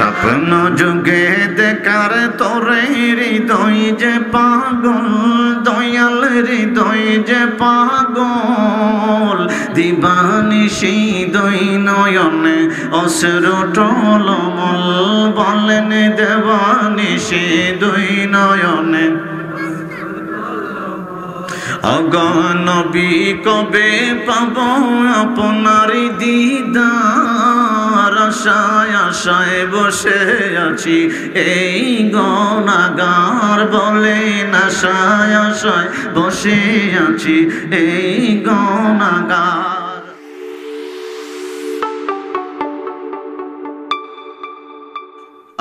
স্বপ্ন যুগে দেখার তোরে হৃদয় যে পাগল, দয়াল হৃদয় যে পাগল, দিবানিশি দুই নয়নে অশ্রু টলমল, বলেন দেবানিশি দুই নয়নে নবী কবে পাব আপনার দিদার, আশায় আশায় বসে আছি এই গুনাহগার, বলেন আশায় আশায় বসে আছি এই গুনাহগার।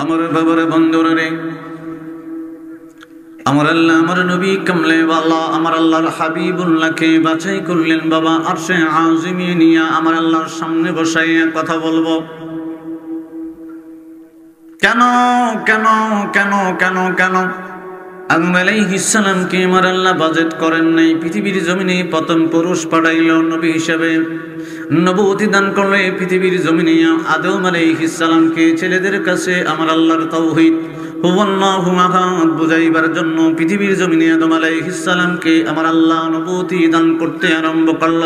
আমার বাবার বন্ধুরা রে, আমার আল্লাহ আমার নবী কামলেওয়ালা আমার আল্লাহর হাবিবুল্লাহকে বাছাই করলেন বাবা আরশে আজিমে নিয়া আমার আল্লাহর সামনে বসাইয়া কথা বলবো। কেন কেন কেন কেন কেন আদম আলাইহিস সালামকে আমার আল্লাহ বাজেট করেন নাই, পৃথিবীর জমিনে প্রথম পুরুষ পাঠাইল নবী হিসেবে, নবুয়তি দান করলে পৃথিবীর জমিনে আদম আলাইহিস সালামকে ছেলেদের কাছে আমার আল্লাহর তাওহীদ হুয়াল্লাহু আহাদ বুঝাইবার জন্য পৃথিবীর জমিনে আদম আলাইহিস সালামকে আমার আল্লাহ নবুয়তি দান করতে আরম্ভ করল।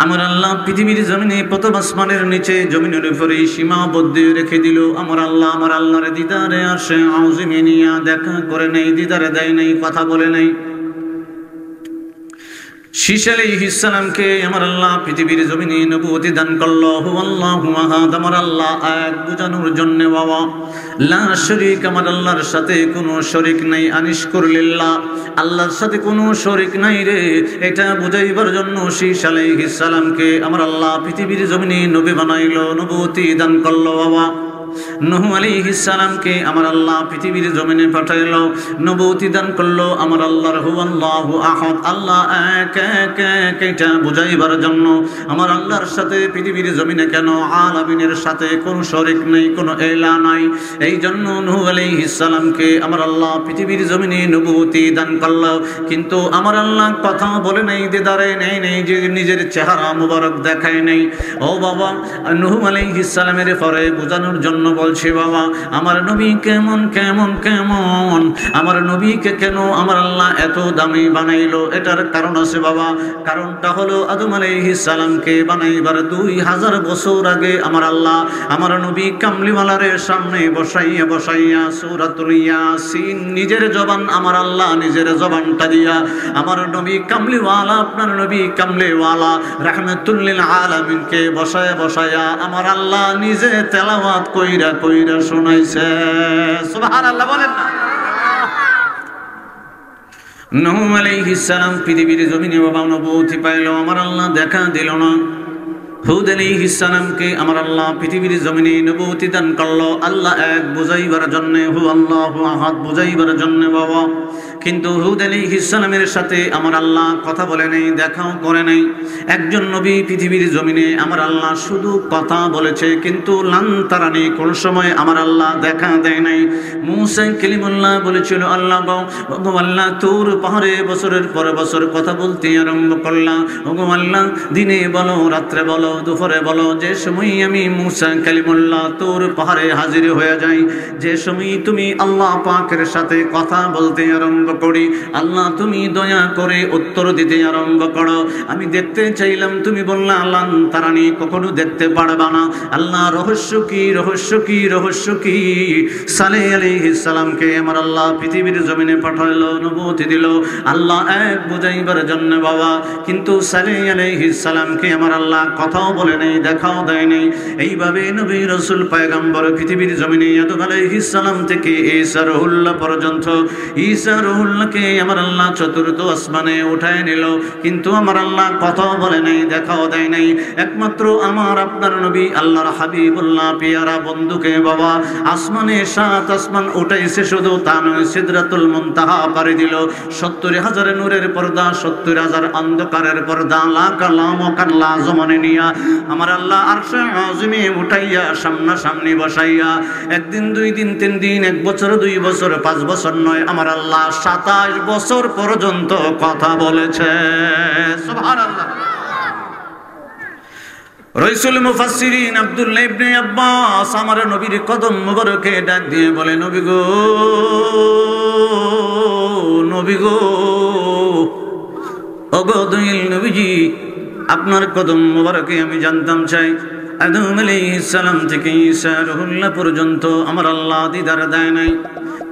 আমার আল্লাহ পৃথিবীর জমিনে প্রথম আসমানের নিচে জমিনের উপরে সীমাবদ্ধ রেখে দিল। আমার আল্লাহর দিদারে আসে আউজিমে নিয়া দেখা করে নেই, দিদারে দেয় নাই, কথা বলে নাই। শীশ আলাইহিস সালামকে আমার আল্লাহ পৃথিবীর জমিনে নবুয়তি দান করল। হুয়াল্লাহু আহাদ আমার আল্লাহ এক বুঝানোর জন্য বাবা, লা শরীক আমার আল্লাহর সাথে কোনো শরীক নাই, আনিশকুর লিল্লাহ আল্লাহর সাথে কোনো শরীক নাই রে, এটা বুঝাইবার জন্য শীশ আলাইহিস সালামকে আমার আল্লাহ পৃথিবীর জমিনে নবী বানাইল, নবুয়তি দান করল বাবা। নূহ আলাইহিস সালামকে আমার আল্লাহ পৃথিবীর জমিনে পাঠাইল, নবুয়তি দান করলো আমার আল্লাহর হুয়াল্লাহু আহাদ আল্লাহ এক এক এক, এটা বুঝাইবার জন্য আমার আল্লাহর সাথে পৃথিবীর জমিনে কেন আলামিনের সাথে কোনো শরীক নেই, কোনো ইলাহ নাই। এই জন্য নূহ আলাইহিস সালামকে আমার আল্লাহ পৃথিবীর জমিনে নবুয়তি দান করলো, কিন্তু আমার আল্লাহ কথা বলে নাই, দিদারে নেই নেই, যে নিজের চেহারা মুবারক দেখায় নেই। ও বাবা, নূহ আলাইহিস সালামের পরে বোঝানোর জন্য বলছে বাবা আমার নবী কেমন কেমন কেমন, আমার নবীকে কেন আমার আল্লাহ এত দামি বানাইলো, এটার কারণ আছে বাবা। কারণটা হলো আদম আলাইহিস সালামকে বানাইবার 2000 বছর আগে আমার আল্লাহ আমার নবী কামলিওয়ালার সামনে বসাইয়া বসাইয়া সূরাতুল ইয়াসিন নিজের জবান আমার আল্লাহ নিজের জবানটা দিয়া আমার নবী কামলিওয়ালা আপনার নবী কামলিওয়ালা রাহমাতুল লিল আলামিনকে বসায়া বসায়া আমার আল্লাহ নিজে তেলাওয়াত কইরা কইরা শোনাইছে। সুবহানাল্লাহ বলেন না। নূহ আলাইহিস সালাম পৃথিবীর জমিনে বাবা নবুয়তি পাইল, আমার আল্লাহ দেখা দিল না। হুদ আলাইহিস সালামকে আমার আল্লাহ পৃথিবীর জমিনে নবুয়তি দান করলো আল্লাহ এক বুঝাইবার জন্য, হুয়াল্লাহু আহাদ বুঝাইবার জন্য বাবা। কিন্তু হুদ আলাইহিস সালামের সাথে আমার আল্লাহ কথা বলে নাই, দেখাও করে নাই। একজন নবী পৃথিবীর জমিনে আমার আল্লাহ শুধু কথা বলেছে, কিন্তু লান তারানি কোন সময় আমার আল্লাহ দেখা দেয় নাই। মূসা কালিমুল্লাহ বলেছিল আল্লাহ গো আল্লাহ তোর পাহাড়ে বছরের পর বছর কথা বলতে আরম্ভ করলাম, ওগো আল্লাহ দিনে বলো রাত্রে বলো দুপুরে বলো, যে সময় আমি মূসা কালিমুল্লাহ তোর পাহাড়ে হাজির হয়ে যাই, যে সময় তুমি আল্লাহ পাকের সাথে কথা বলতে আরম্ভ করি, আল্লাহ তুমি দয়া করে উত্তর দিতে আরম্ভ করো। আমি দেখতে চাইলাম, তুমি বললা আল্লাহ তারানি কখনো দেখতে পারবা না। আল্লাহ রহস্য কি রহস্য কি রহস্য কি? সালেহ আলাইহিস সালামকে আমার আল্লাহ পৃথিবীর জমিনে পাঠাইলো, নবুয়তি দিল আল্লাহ এক বুঝাইবার জন্য বাবা। কিন্তু সালেহ আলাইহিস সালামকে আমার আল্লাহ কথাও বলে নাই, দেখাও দেয় নাই। এইভাবে নবী রাসূল পয়গম্বর পৃথিবীর জমিনে আদম আলাইহিস সালাম থেকে ঈসা রুহুল্লাহ পর্যন্ত, ঈসা রুহুল্লাহকে আমার আল্লাহ চতুর্থ আসমানে উঠায় নিল, কিন্তু আমার আল্লাহ কথাও বলে নাই, দেখাও দেয় নাই। একমাত্র আমার আপনার নবী আল্লাহর হাবিবুল্লাহ পিয়ারা বন্ধুকে বাবা আসমানে 7 আসমান উঠাইছে, শুধু তা নয় সিদরাতুল মুনতাহা পাড়ি দিল। 70,000 নূরের পর্দা, 70,000 অন্ধকারের পর্দা, লা কালাম কাল্লা জমানে নিয়া আমার আল্লাহ আরশে আজিমে উঠাইয়া সামনাসামনি বসাইয়া একদিন 2 দিন 3 দিন 1 বছর 2 বছর 5 বছর নয়, আমার আল্লাহ 27 বছর পর্যন্ত কথা বলেছে। সুবহানাল্লাহ। রাইসুল মুফাসসিরিন আব্দুল্লাহ ইবনে আব্বাস আমার নবীর কদম মোবারকে ডাক দিয়ে বলে, নবী গো, নবী গো, ওগো দয়াল নবীজি, আপনার কদম মোবারকে আমি জানতাম চাই আদম আলাইহিস সালাম থেকে ঈসা রুহুল্লাহ পর্যন্ত আমার আল্লাহ দিদার দেয় নাই।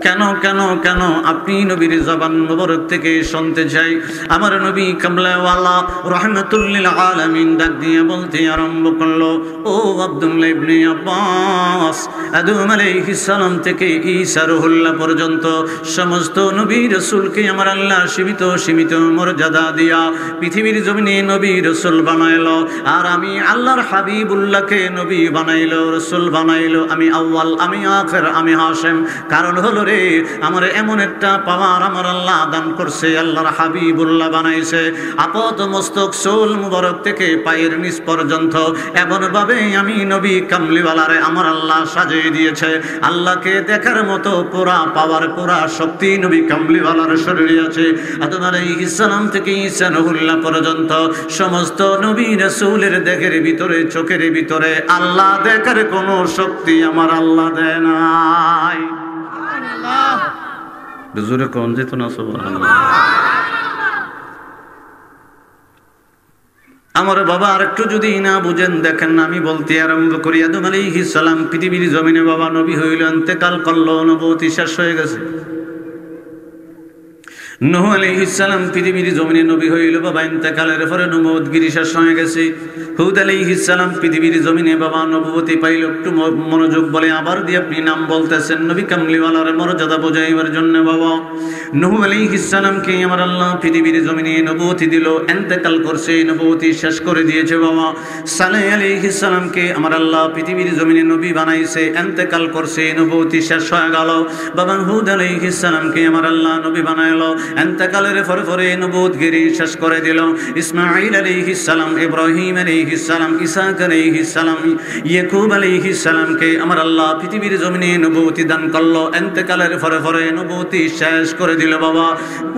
কেন কেন কেন আপনি নবীর জবান মোবারক থেকে শুনতে চাই। আমার নবী কামলাওয়ালা রাহমাতুল লিল আলামিন ডাক দিয়ে বলতে আরম্ভ করলো, ও আব্দুল্লাহ ইবনে আব্বাস, আদম আলাইহিস সালাম থেকে ঈসা রুহুল্লাহ পর্যন্ত সমস্ত নবী রাসূলকে আমার আল্লাহ সীমিত মর্যাদা দিয়া পৃথিবীর জমিনে নবী রাসূল বানাইলো। আর আমি আল্লাহর হাবিবুল্লাহকে নবী বানাইলো, রাসূল বানাইলো। আমি আউয়াল, আমি আখির, আমি হাশেম। কারণ হলো রে, আমার এমন একটা পাওয়ার আমার আল্লাহ দান করছে, আল্লাহর হাবিবুল্লাহ বানাইছে। আপাত মস্তক চুল মুবারক থেকে পায়ের নিচ পর্যন্ত এমন ভাবে আমি নবী কামলিওয়ালারে আমার আল্লাহ সাজিয়ে দিয়েছে। আল্লাহকে দেখার মতো পুরা পাওয়ার, পুরা শক্তি নবী কামলিওয়ালার শরীরে আছে। আদম আলাইহিস সালাম থেকে ঈসা রুহুল্লাহ পর্যন্ত সমস্ত নবী রাসূলের দেহের ভিতরে, চোখের ভিতরে আল্লাহ দেখার কোনো শক্তি আমার আল্লাহ দেয় নাই। জোরে কোন যেত না সুবহানাল্লাহ। আমার বাবা আরেকটু যদি না বুঝেন, দেখেন আমি বলতে আরম্ভ করি। আদম আলাইহিস সালাম পৃথিবীর জমিনে বাবা নবী হইল, ইন্তেকাল করলো, নবুয়তি শেষ হয়ে গেছে। নূহ আলাইহিস সালাম পৃথিবীর জমিনে নবী হইল বাবা, ইন্তেকালের পরে নবুয়তগিরি শেষ হয়ে গেছে। হুদ আলাইহিস সালাম পৃথিবীর জমিনে বাবা নবুয়তি পাইল। একটু মনোযোগ বলে আবার দিয়ে আপনি নাম বলতেছেন নবী কামলিওয়ালার মর্যাদা বোঝাইবার জন্য বাবা। নূহ আলাইহিস সালামকে আমার আল্লাহ পৃথিবীর জমিনে নবুয়তি দিল, ইন্তেকাল করছে, নবুয়তি শেষ করে দিয়েছে বাবা। সালেহ আলাইহিস সালামকে আমার আল্লাহ পৃথিবীর জমিনে নবী বানাইছে, ইন্তেকাল করছে, নবুয়তি শেষ হয়ে গেল বাবা। হুদ আলাইহিস সালামকে আমার আল্লাহ নবী বানাইলো, ইন্তেকালের পরে নবুয়তগিরি শেষ করে দিল। ইসমাঈল আলাইহিস সালাম, ইব্রাহিম আলাইহিস সালাম, ইসহাক আলাইহিস সালাম, ইয়াকুব আলাইহিস সালামকে আমার আল্লাহ পৃথিবীর জমিনে নবুয়তি দান করলো, ইন্তেকালের পরে নবুয়তি শেষ করে দিল বাবা।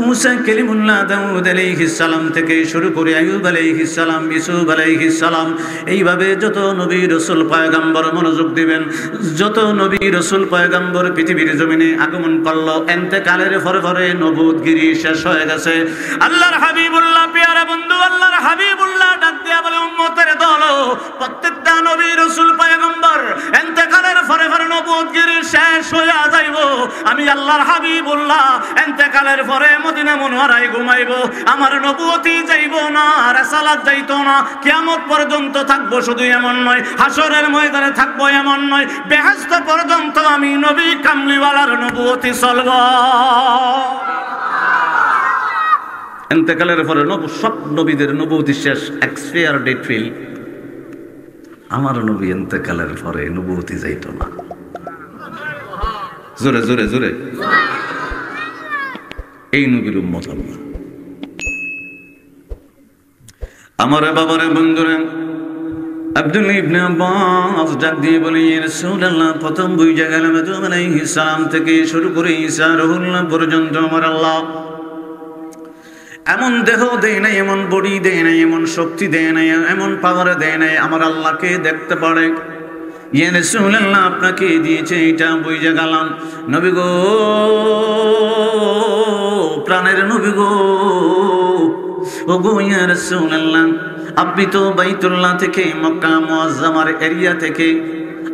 মুসা কালিমুল্লাহ, দাউদ আলাইহিস সালাম থেকে শুরু করে আইয়ুব আলাইহিস সালাম, ইউসুফ আলাইহিস সালাম, এইভাবে যত নবী রাসূল পয়গম্বর, মনোযোগ দিবেন, যত নবী রাসূল পয়গম্বর পৃথিবীর জমিনে আগমন করলো, ইন্তেকালের পরে নবুয়তগিরি শেষ হয়ে গেছে। আল্লাহর হাবিবুল্লাহ, পেয়ারা বন্ধু আল্লাহর হাবিবুল্লাহ ডাক দিয়া বলে, উম্মতের দল, প্রত্যেকটা নবী রাসূল পয়গম্বর ইন্তেকালের পরে নবুয়তগিরি শেষ হয়ে যাইব। আমি আল্লাহর হাবিবুল্লাহ ইন্তেকালের পরে মদিনা মুনওয়ারায় ঘুমাইবো। আমার নবুয়তি যাইব না, রাসালাত যাইতো না, কিয়ামত পর্যন্ত থাকবো। শুধু এমন নয়, হাসরের ময়দানে থাকবো এমন নয়, বেহেশত পর্যন্ত আমি নবী কামলিওয়ালার নবুয়তি চলবো। ইন্তেকালের পরে সব নবীদের নবুয়তি শেষ, এক্সপায়ার ডেট ফিল। আমার নবী ইন্তেকালের পরে নবুয়তি যাইতো না। জোরে জোরে জোরে, এই নবীর উম্মত আমরা। আমার বাবারে বন্ধুরা, আব্দুল্লাহ ইবনে আব্বাস ডাক দিয়ে বলে, ইয়া রাসূলুল্লাহ, প্রথম বুঝা গেলাম আদম আলাইহিস সালাম থেকে শুরু করে ঈসা রুহুল্লাহ পর্যন্ত আমার আল্লাহ এমন দেহ দেয় নাই, এমন বডি দেয় নাই, এমন শক্তি দেয় নাই, এমন পাওয়ার দেয় নাই আমার আল্লাহকে দেখতে পারে। ইয়া রাসূলুল্লাহ, আপনাকে দিয়েছে, এটা বুঝা গেলাম। নবী গো, প্রাণের নবী গো, ও গো ইয়া রাসূলুল্লাহ, আপনি তো বাইতুল্লাহ থেকে, মক্কা মুআজ্জামার এরিয়া থেকে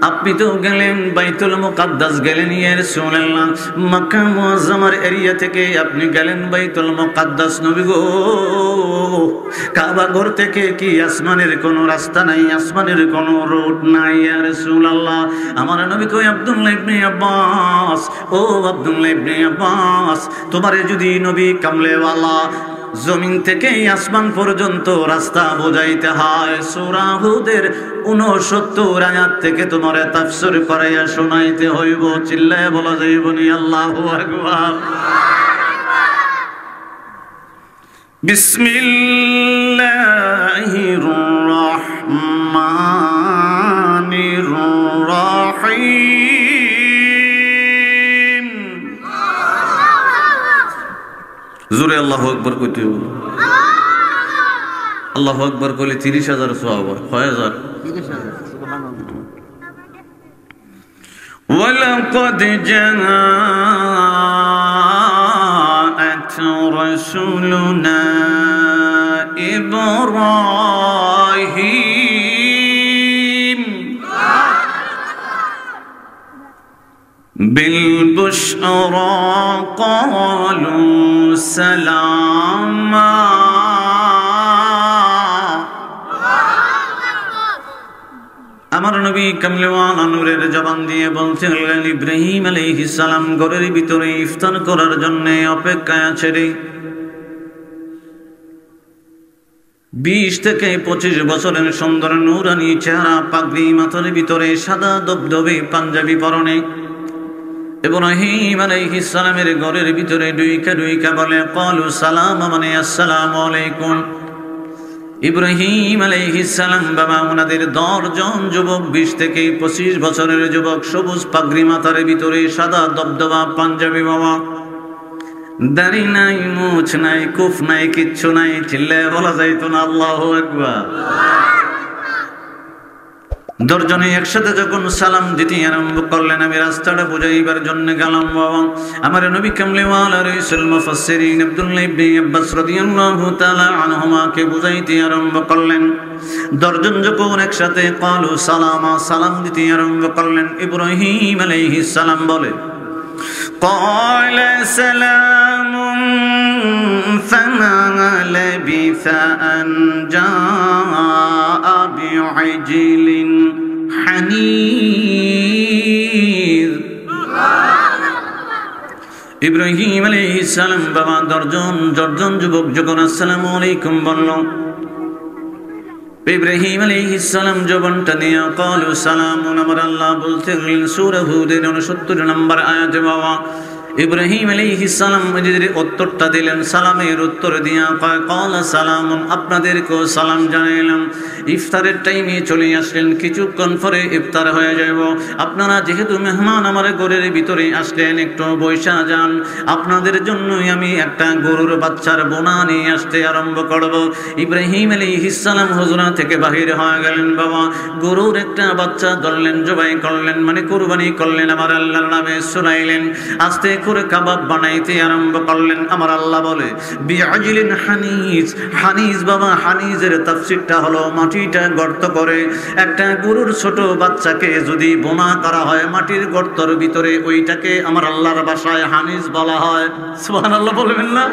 আপনি তো গেলেন, বাইতুল মুকাদ্দাস গেলেন। ইয়া রাসূলুল্লাহ, মক্কা মুআজ্জামার এরিয়া থেকে আপনি গেলেন বাইতুল মুকাদ্দাস। নবী গো, কাবা ঘর থেকে কি আসমানের কোনো রাস্তা নাই, আসমানের কোনো রোড নাই? ইয়া রাসূলুল্লাহ, আমার নবী কই, আব্দুল্লাহ ইবনে আব্বাস, ও আব্দুল্লাহ ইবনে আব্বাস, তোমারে যদি নবী কামলেওয়ালা জমিন থেকে আসমান পর্যন্ত রাস্তা বোঝাইতে হয়, সূরা হুদের 69 আয়াত থেকে তোমারে তাফসীর করাইয়া শোনাইতে হইব। চিল্লায় বলা যাইব নি আল্লাহু আকবার। বিসমিল্লাহির রহমানির রহিম। জোরে আল্লাহু আকবার কইতে হবে। আল্লাহু আকবার বলে 30,000 সওয়াব হয়। কয় হাজার? 30,000 সুবহানাল্লাহ। ওয়ালাকাদ জাআত রাসূলুনা ইব্রাহিম বিলবুশরা ক্বালু সালামা। আমার নবী কামলিওয়ালা নূরের জবান দিয়ে বলছেন, ইব্রাহিম আলাইহিস সালাম ঘরের ভিতরে ইফতার করার জন্য অপেক্ষায় আছে রে। 20 থেকে 25 বছরের সুন্দর নূরানি চেহারা, পাগড়ি মাথার ভিতরে, সাদা দবদবে পাঞ্জাবি পরনে ইব্রাহিম আলাইহিস সালামের ঘরের ভিতরে ডুইকা ডুইকা বলে ক্বালু সালামা, মানে আসসালামু আলাইকুম। ইব্রাহিম আলাইহিস সালাম বাবা ওনাদের 10 জন যুবক, 20 থেকে 25 বছরের যুবক, সবুজ পাগড়ি মাথার ভিতরে, সাদা দবদবা পাঞ্জাবি বাবা, দাড়ি নাই, মুছ নাই, কুফ নাই, কিচ্ছু নাই, চিল্লায় বলা যাইতো না আল্লাহু আকবার। 10 জনে একসাথে যখন সালাম দিতে আরম্ভ করলেন, আমি রাস্তাটা বুঝাইবার জন্য গেলাম বাবা। আমার নবী কামলিওয়ালা রাসূল মুফাসসিরিন আব্দুল্লাহ ইবনে আব্বাস রাদিয়াল্লাহু তাআলা আনহুমাকে বুঝাইতে আরম্ভ করলেন। 10 জন যখন একসাথে ক্বালু সালামা, সালাম দিতে আরম্ভ করলেন, ইব্রাহিম আলাইহিস সালাম বলে ক্বালা সালামুন ফামা লাবিসা আন জাআ বি'আজলিন হানিজ। ইব্রাহিম আলাইহিস সালাম বাবা 10 জন যুবক যখন আসসালামু আলাইকুম বলল, ইব্রাহিম আলাইহিস সালাম জবানটা নিয়ে ক্বালু সালামুন, আমার আল্লাহ বলতে গেলেন সূরা হুদের 69 নম্বর আয়াতে বাবা। ইব্রাহিম আলাইহিস সালাম নিজের উত্তরটা দিলেন, সালামের উত্তর দিয়া কয় ক্বালা সালামুন, আপনাদেরকেও সালাম জানাইলাম। ইফতারের টাইমে চলে আসলেন, কিছুক্ষণ পরে ইফতার হয়ে যাব। আপনারা যেহেতু মেহমান আমার ঘরের ভিতরে আসলেন, একটু বৈশা যান, আপনাদের জন্যই আমি একটা গরুর বাচ্চার বোনা নিয়ে আসতে আরম্ভ করব। ইব্রাহিম আলাইহিস সালাম হুজরা থেকে বাহির হয়ে গেলেন বাবা, গরুর একটা বাচ্চা ধরলেন, জবাই করলেন, মানে কুরবানি করলেন, আমার আল্লাহর নামে শুনাইলেন, আস্তে করে কাবাব বানাইতে আরম্ভ করলেন। আমার আল্লাহ বলে বিআজলিন হানিজ। হানিজ বাবা, হানিজের তাফসীরটা হলো মাটিটা গর্ত করে একটা গরুর ছোট বাচ্চাকে যদি বোনা করা হয় মাটির গর্তের ভিতরে, ওইটাকে আমার আল্লাহর ভাষায় হানিজ বলা হয়। সুবহানাল্লাহ বলবেন না?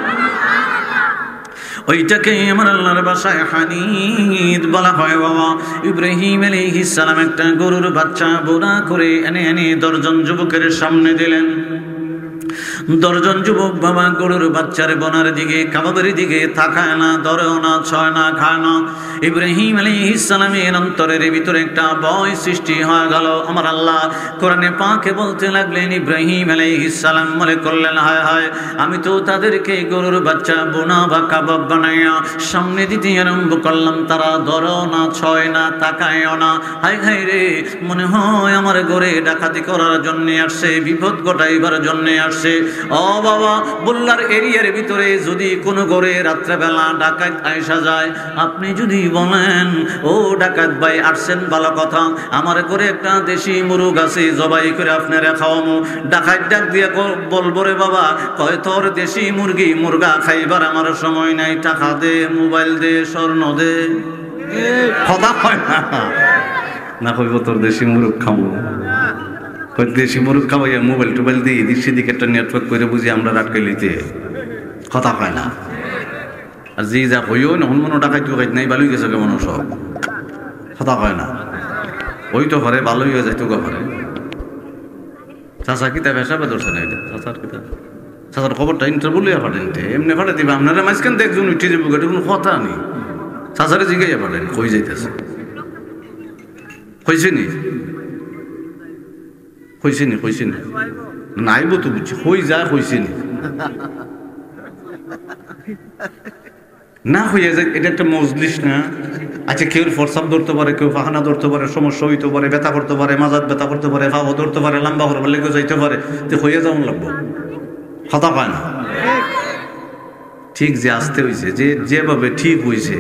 ওইটাকে আমার আল্লাহর ভাষায় হানিদ বলা হয় বাবা। ইব্রাহিম আলাইহিস সালাম একটা গরুর বাচ্চা বোনা করে এনে 10 জন যুবকের সামনে দিলেন। 10 জন যুবক বাবা গরুর বাচ্চার বোনার দিকে, কাবাবের দিকে তাকায় না, ধরেও না, ছয় না, খায় না। ইব্রাহিম আলাইহিস সালামের অন্তরের ভিতরে একটা ভয় সৃষ্টি হয়ে গেল। আমার আল্লাহ কোরআনে পাকে বলতে লাগলেন, ইব্রাহিম আলাইহিস সালাম মনে করলেন, হায় হায়, আমি তো তাদেরকে গরুর বাচ্চা বোনা বা কাবাব বানাইয়া সামনে দিতে আরম্ভ করলাম, তারা ধরেও না, ছয় না, তাকায়ও না। হায় হায় রে, মনে হয় আমার ঘরে ডাকাতি করার জন্য আসছে, বিপদ ঘটাইবার জন্য আসছে। ও বাবা, বুল্লার এরিয়ার ভিতরে যদি কোনো ঘরে রাত্রেবেলা ডাকাত আইসা যায়, আপনি যদি বলেন ও ডাকাত ভাই আসছেন, ভালো কথা, আমার ঘরে একটা দেশি মুরগ আছে, জবাই করে আপনারা খাওয়ামো। ডাকাত ডাক দিয়ে বলবো রে বাবা, কয় তোর দেশি মুরগি মুরগা খাইবার আমার সময় নাই, টাকা দে, মোবাইল দে, স্বর্ণ দে। কথা হয় না, কইব তোর দেশি মুরগ খাবো, দেশি মুরগ খাওয়াইয়া মোবাইল টোবাইল দিয়ে এদিক সেদিক একটা নেটওয়ার্ক করে বুঝি আমরা রাটকে লিতে। কথা হয় না। আর যে যা হইও না হন মনো টাকাই টুকাই নাই, ভালোই গেছে কেমন সব। কথা হয় না। ওই তো ঘরে ভালোই হয়ে যায়, তোকে ঘরে চাষা কিতাব হিসাবে ধরছে না, এটা চাষার কিতাব, চাষার খবরটা ইন্টারভিউ লিয়া ফাটেন, এমনি ফাটে দিবে। আপনারা মাঝখান থেকে একজন উঠে যাবো, এটা কোনো কথা নেই। চাষারে জিগাইয়া ফাটেন, কই যাইতেছে, কইছে নি, কইছে নি, কইছে নি, নাইব তো বুঝছি, হই যা কইছে নি না হইয়া যায়। এটা একটা মজলিস না? আচ্ছা, কেউ ফরসাপ ধরতে পারে, কেউ ফাহানা ধরতে পারে, সমস্যা হইতে পারে, ব্যথা করতে পারে, মাজাত ব্যথা করতে পারে, ফাও ধরতে পারে, লম্বা করবার লেগে যাইতে পারে, তো হইয়া যাওয়ান লাগবো। কথা পায় না। ঠিক যে আসতে হয়েছে, যেভাবে ঠিক হয়েছে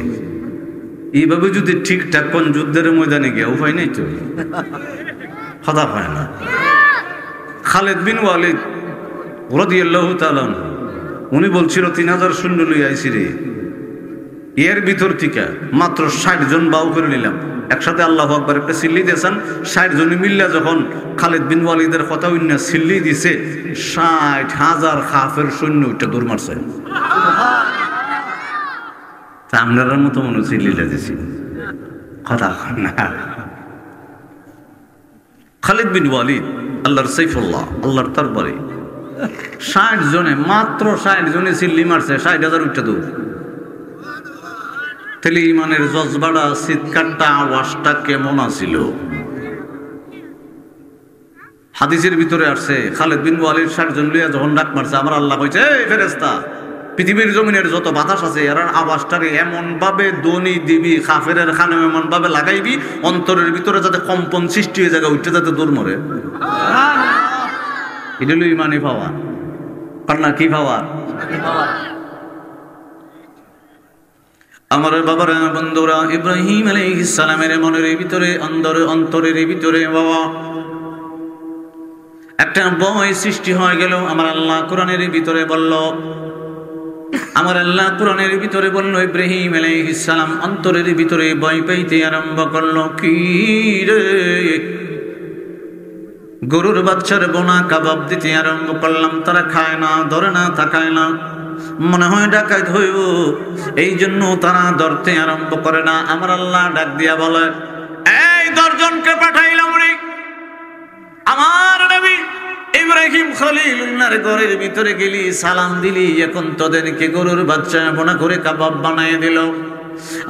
এইভাবে যদি ঠিকঠাক কোন যুদ্ধের ময়দানে গিয়ে উপায় নেই তো, কথা হয় না। খালেদ বিন ওয়ালিদ রাদিয়াল্লাহু তাআলা উনি বলছিল 3000 সৈন্য লইয়া আইছি রে, এর ভিতর থেকে মাত্র 60 জন বাউ করে নিলাম। একসাথে আল্লাহু আকবার একটা সিল্লি দিয়েছেন, 60 জন মিল্লা যখন খালেদ বিন ওয়ালিদের কথা উন্না সিল্লি দিছে, 60,000 কাফের সৈন্য ওইটা দৌড় মারছে। তা আপনার মতো মনে সিল্লিটা দিছি, কথা না। খালিদ বিন ওয়ালিদ আল্লাহর সাইফুল্লাহ, আল্লাহর তরবারি, 60 জনে মাত্র 60 জনে সিল্লি মারছে, 60,000 উঠতে দৌড়। তাহলে ইমানের জজবাড়া চিৎকারটা আওয়াজটা কেমন আছিল? হাদিসের ভিতরে আসছে খালিদ বিন ওয়ালিদ 60 জন লইয়া যখন ডাক মারছে, আমার আল্লাহ কইছে এই ফেরেশতা, পৃথিবীর জমিনের যত বাতাস আছে এর আওয়াজটারে এমন ভাবে ধ্বনি দিবি, কাফেরের খানে এমন ভাবে লাগাইবি অন্তরের ভিতরে যাতে কম্পন সৃষ্টি হয়ে জায়গা উঠতে যাতে দৌড় মরে। এটা হলো ইমানি পাওয়া, পান্না কি পাওয়া? আমার বাবার বন্ধুরা, ইব্রাহিম আলাইহিস সালামের মনের ভিতরে অন্তরের ভিতরে বাবা একটা ভয় সৃষ্টি হয়ে গেল। আমার আল্লাহ কোরআনের ভিতরে বলল, ইব্রাহিম আলাইহিস সালাম অন্তরের ভিতরে ভয় পাইতে আরম্ভ করলো। কি রে, গরুর বাচ্চার বোনা কাবাব দিতে আরম্ভ করলাম, তারা খায় না, ধরে না, তাকায় না, মনে হয় ডাকাত হইব, এই জন্য তারা ধরতে আরম্ভ করে না। আমার আল্লাহ ডাক দিয়া বলে, এই 10 জনকে পাঠাইলাম রে, আমার নবী ইব্রাহিম খলিলুল্লাহর ঘরের ভিতরে গেলি, সালাম দিলি, এখন তোদেরকে গরুর বাচ্চা বোনা করে কাবাব বানায় দিল।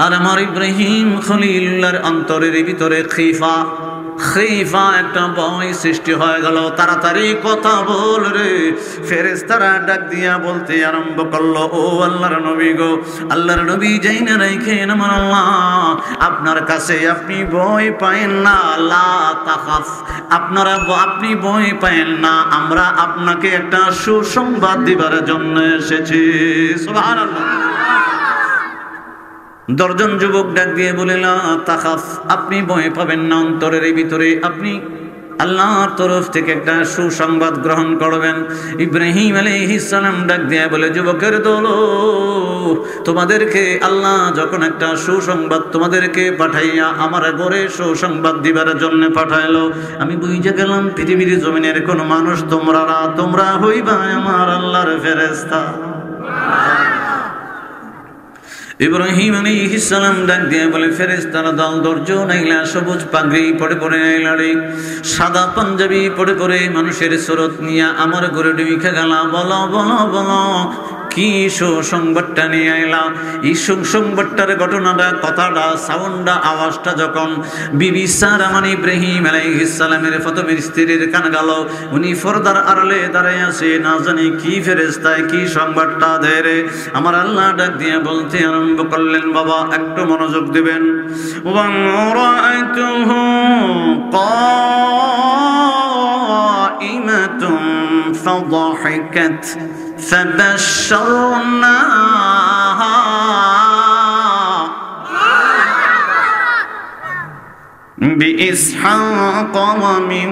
আর আমার ইব্রাহিম খলিলুল্লাহর অন্তরের ভিতরে খিফা একটা ভয় সৃষ্টি হয়ে গেল। তাড়াতাড়ি কথা বল রে। ফেরেশতারা ডাক দিয়া বলতে আরম্ভ করলো, ও আল্লাহর নবী গো, আল্লাহর নবী যাই না রাখেন আমার আল্লাহ, আপনার কাছে আপনি ভয় পায়েন না, লা তাখাফ, আপনি ভয় পায়েন না, আমরা আপনাকে একটা সুসংবাদ দিবার জন্য এসেছি। সুবহানাল্লাহ। 10 জন যুবক ডাক দিয়ে বলে, লা তাখাফ, আপনি ভয় পাবেন না, অন্তরের ভিতরে আপনি আল্লাহর তরফ থেকে একটা সুসংবাদ গ্রহণ করবেন। ইব্রাহিম আলাইহিস সালাম ডাক দিয়ে বলে, যুবকের দল, তোমাদেরকে আল্লাহ যখন একটা সুসংবাদ তোমাদেরকে পাঠাইয়া আমার ঘরে সুসংবাদ দিবার জন্য পাঠাইলো, আমি বুঝে গেলাম পৃথিবীর জমিনের কোন মানুষ তোমরা হইবা আমার আল্লাহর ফেরেশতা। ইব্রাহিম আলাইহিস সালাম ডাক দিয়ে বলে, ফেরেশতারা দল 10 জন আইলা, সবুজ পাগড়ি পরে আইলা রে, সাদা পাঞ্জাবি পরে মানুষের সুরত নিয়া আমার ঘরে ঢুকে গেল। বলো কি সুসংবাদটা নিয়ে আইলা? এই সুসংবাদটার ঘটনাটা, কথাটা, সাউন্ডটা, আওয়াজটা যখন বিবি সারা মানে ইব্রাহিম আলাইহিস সালামের প্রথমের স্ত্রীর কানে গেল, উনি পর্দার আড়ালে দাঁড়ায় আছে, না জানি কি ফেরেশতায় কি সংবাদটা দেয় রে। আমার আল্লাহ ডাক দিয়ে বলতে আরম্ভ করলেন, বাবা একটু মনোযোগ দিবেন। ওয়ারাআতুহু কাইমাতুন ফাদাহিকাত فبشرناها بإسحاق ومن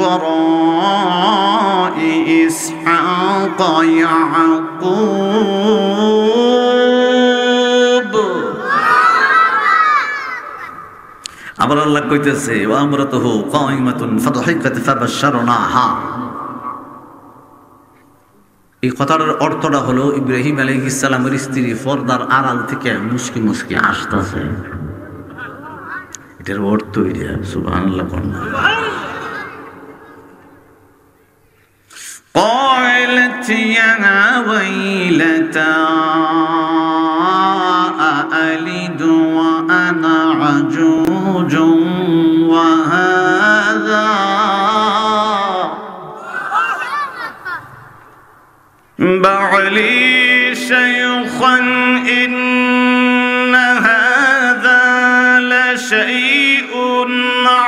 وراء إسحاق يعقوب। আবার আল্লাহ কইতেছে, ওয়া আমরাতুহু কাইমাতুন ফাদাহিকাত ফাবাশশারনাহা। এই কথার অর্থটা হলো, ইব্রাহিম আলাইহিস সালামের স্ত্রী পর্দার আড়াল থেকে মুস্কি মুস্কি আসতেছে, এটার অর্থ এটা। সুবহানাল্লাহ। قالت يا ويلتى أألد وأنا عجوز وهذا بعلي شيخا إن هذا لشيء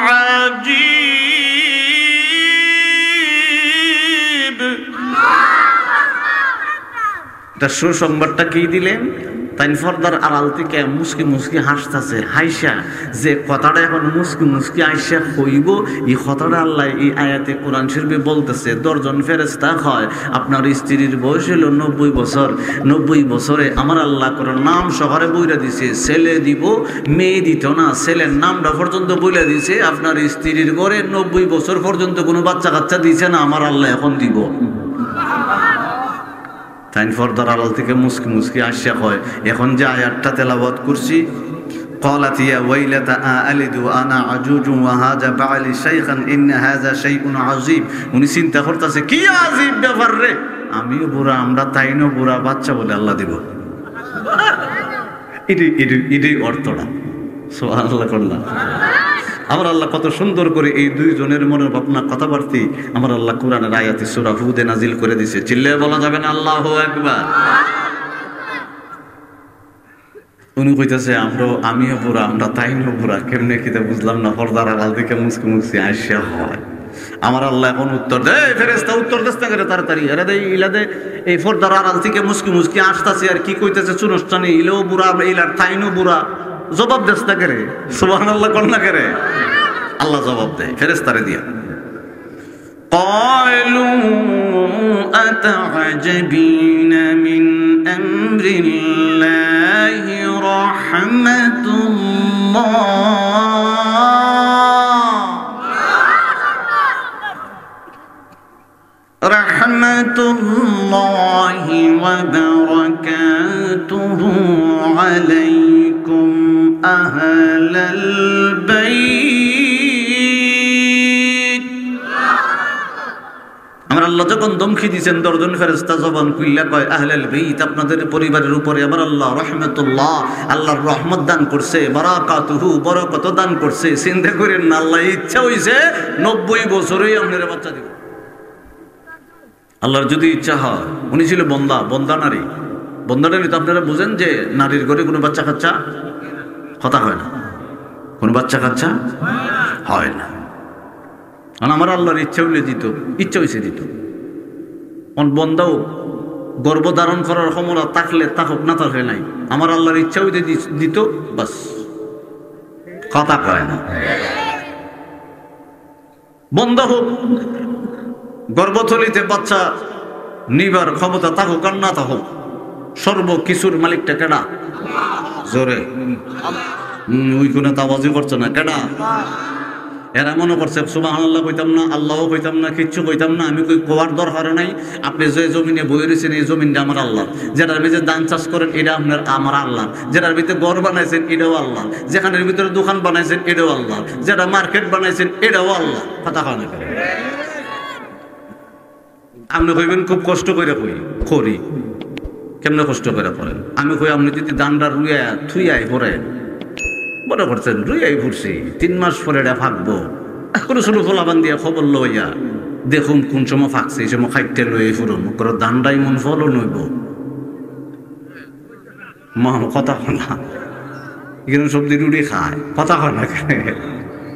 عجيب। সুসংবাদটা কি দিলেন? তাই পর্দার আড়াল থেকে মুসকি মুসকি হাসতেছে, হাইসা যে কথাটা এখন মুসকি মুসকি আইসা হইব, এই কথাটা আল্লাহ এই আয়াতে কোরআন শরীফে বলতেছে। 10 জন ফেরেশতা হয়, আপনার স্ত্রীর বয়স হলো 90 বছর, 90 বছরে আমার আল্লাহ করে নাম শহরে বইরা দিছে, ছেলে দিব মেয়ে দিত না, ছেলের নামটা পর্যন্ত বইলা দিছে। আপনার স্ত্রীর ঘরে 90 বছর পর্যন্ত কোনো বাচ্চা কাচ্চা দিছে না, আমার আল্লাহ এখন দিব। তাই পর্দার আড়াল থেকে মুসকি মুসকি আসিয়া হয়। এখন যে আয়াতটা তেলাওয়াত করছি, قالت يا ويلتى ألد وأنا عجوز وهذا بعلي شيخا إن هذا شيء عظيم। উনি চিন্তা করতেছে কি আজীব ব্যাপার রে, আমিও বুড়া, আমরা তাইনও বুড়া, বাচ্চা বলে আল্লাহ দিব। এটাই অর্থটা। সুবহানাল্লাহ করলাম। আমার আল্লাহ কত সুন্দর করে এই 2 জনের মনের ভাবনা কথাবার্তি আমার আল্লাহ কোরআনের আয়াতে সূরা হুদে নাজিল করে দিয়েছে। চিল্লায়ে বলা যাবে না আল্লাহু আকবার। উনি কইতেছে আমিও বুড়া, আমরা তাইনও বুড়া, কেমনে কিতে বুঝলাম না। পর্দার আড়াল থেকে মুসকি মুসকি আইসা হয়। আমার আল্লাহ এখন উত্তর দেয়, ফেরেশতা উত্তর দেস না করে তাড়াতাড়ি, আরে দে ইলা দে, এই পর্দার আড়াল থেকে মুসকি মুসকি আসতাছে আর কি কইতেছে শুনস্তানি, ইলেও বুড়া ইলার তাইনও বুড়া, জবাব দেস না করে। সুবহানাল্লাহ কোন না করে আল্লাহ জবাব দেয় ফেরেশতারে দিয়া। قالوا أتعجبين من أمر الله رحمة الله وبركاته عليكم أهل البيت। আমার আল্লাহ যখন দমকি দিয়েছেন 10 জন ফেরেশতা জবান খুইলা কয় আহলাল বাইত, আপনাদের পরিবারের উপরে আমার আল্লাহ রহমতুল্লাহ, আল্লাহর রহমত দান করছে, বারাকাতুহু বরকত দান করছে। চিন্তা করেন না, আল্লাহ ইচ্ছা হইছে 90 বছরেই আপনারা বাচ্চা দিব। আল্লাহর যদি ইচ্ছা হয়, উনি ছিল বন্দা নারী। বন্দা নারী তো আপনারা বুঝেন যে নারীর ঘরে কোনো বাচ্চা কাচ্চা কথা হয় না, কোনো বাচ্চা কাচ্চা হয় না। কারণ আমার আল্লাহর ইচ্ছা হইলে দিত, ইচ্ছা হয়েছে দিত। বন্দাও গর্ভধারণ করার ক্ষমতা থাকলে থাকুক, না থাকলে নাই, আমার আল্লাহর ইচ্ছা হইতে দিত, বাস, কথা কয় না। বন্ধ হোক, গর্ভথলিতে বাচ্চা নিবার ক্ষমতা থাকুক আর না থাকুক, সর্বকিছুর মালিকটা কেডা? জোরে ওই কোন তাওয়াজি করছে না, কেডা? এরা মনে করছে সুবহানাল্লাহ কইতাম না, আল্লাহও কইতাম না, কিচ্ছু কইতাম না। আমি কই কোয়ার দরকার নাই, আপনি যে জমিনে বই রয়েছেন এই জমিনটা আমার আল্লাহ, যেটার ভিতরে ধান চাষ করেন এটা আপনার আমার আল্লাহ, যেটার ভিতরে ঘর বানাইছেন এটাও আল্লাহ, যেখানের ভিতরে দোকান বানাইছেন এটাও আল্লাহ, যেটা মার্কেট বানাইছেন এটাও আল্লাহ। কথা হয় না, আপনি কইবেন খুব কষ্ট করে করি, কেমনে কষ্ট করে করেন? আমি কই আপনি যদি দানটা রুইয়া থুইয়াই পরে মনে করছেন রুইয়াই ফুরছি, 3 মাস পরে এটা ফাঁকবো, কোনো ছোট ফলাবান দিয়ে খবর লইয়া দেখুন কোন সময় ফাঁকছে, এই সময় খাইতে লইয়া ফুরুন করে দানটাই মন ফলও নইব। কথা হয় না, এখানে সবজি রুটি খায়, কথা হয় না,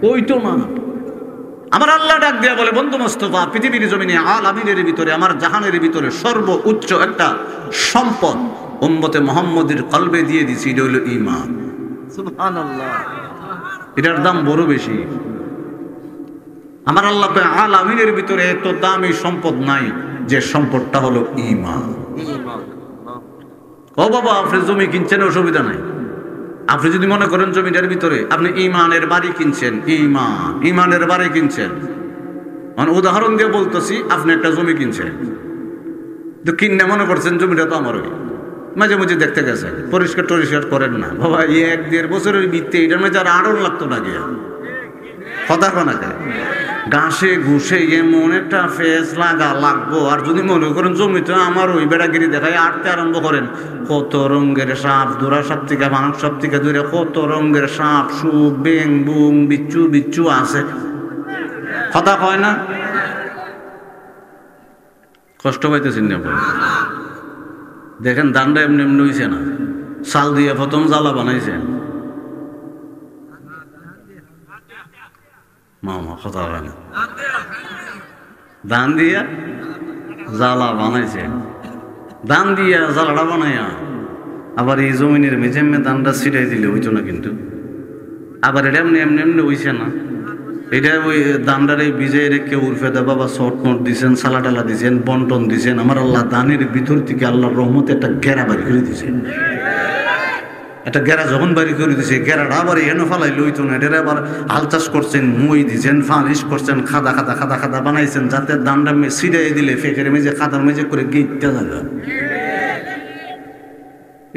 ওই তো না। আমার আল্লাহ ডাক দিয়া বলে, বন্ধু মোস্তফা, পৃথিবীর জমিনে আলামিনের ভিতরে, আমার জাহানের ভিতরে সর্বোচ্চ একটা সম্পদ উম্মতে মুহাম্মদের কলবে দিয়ে দিছি, এটা হলো ঈমান। সুবহানাল্লাহ, এটার দাম বড় বেশি। আমার আল্লাহ আলামিনের ভিতরে এত দামি সম্পদ নাই, যে সম্পদটা হলো ঈমান। ও বাবা, আপনি জমি কিনছেন অসুবিধা নাই, আপনি যদি মনে করেন জমিটার ভিতরে আপনি ঈমানের বাড়ি কিনছেন, ঈমানের বাড়ি কিনছেন, মানে উদাহরণ দিয়ে বলতেছি, আপনি একটা জমি কিনছেন, তো কিনে মনে করছেন জমিটা তো আমার, মাঝে মাঝে দেখতে গেছেন, পরিষ্কার টরিষ্কার করেন না, বাবা 1-1.5 বছরের ভিত্তি এটার মধ্যে আর আড়ন লাগতো না গিয়া, কথা কনা যায় ঘাসে ঘুষে এমন একটা ফেস লাগবো। আর যদি মনে করেন জমিতে আমার ওই বেড়াগিরি দেখায় আটতে আরম্ভ করেন, কত রঙের সাপ, দূরা সাপ থেকে মানব সাপ থেকে দূরে কত রঙের সাপ, সুপ, বেং বুং, বিচ্ছু আছে, কথা কয় না? কষ্ট পাইতেছেন না? দেখেন দানটা এমনি এমনি হইছে না, চাল দিয়ে প্রথম জ্বালা বানাইছেন, মামা কথা হয় না, ধান দিয়া জ্বালা বানাইছে, ধান দিয়া জ্বালাটা বানাইয়া আবার এই জমিনের মেঝেমে দানটা ছিটাই দিলে হইতো না, কিন্তু আবার এটা এমনি এমনি এমনি হইছে না। এটা ওই দানটারে বিজয় রেখে উর্ফেদা বাবা শর্ট নোট দিয়েছেন, সালাটালা দিয়েছেন, বন্টন দিয়েছেন। আমার আল্লাহ দানের ভিতর থেকে আল্লাহর রহমতে একটা গেরা বাড়ি করে দিয়েছে। একটা গেরা যখন বাড়ি করে দিয়েছে, গেরাটা আবার এনে ফালাই লইতো না, এটা আবার হাল চাষ করছেন, মই দিয়েছেন, ফালিশ করছেন, খাদা খাদা খাদা খাদা বানাইছেন, যাতে দানটা ছিটাই দিলে ফেকের মেঝে খাদার মেঝে করে গেইটটা যাবে।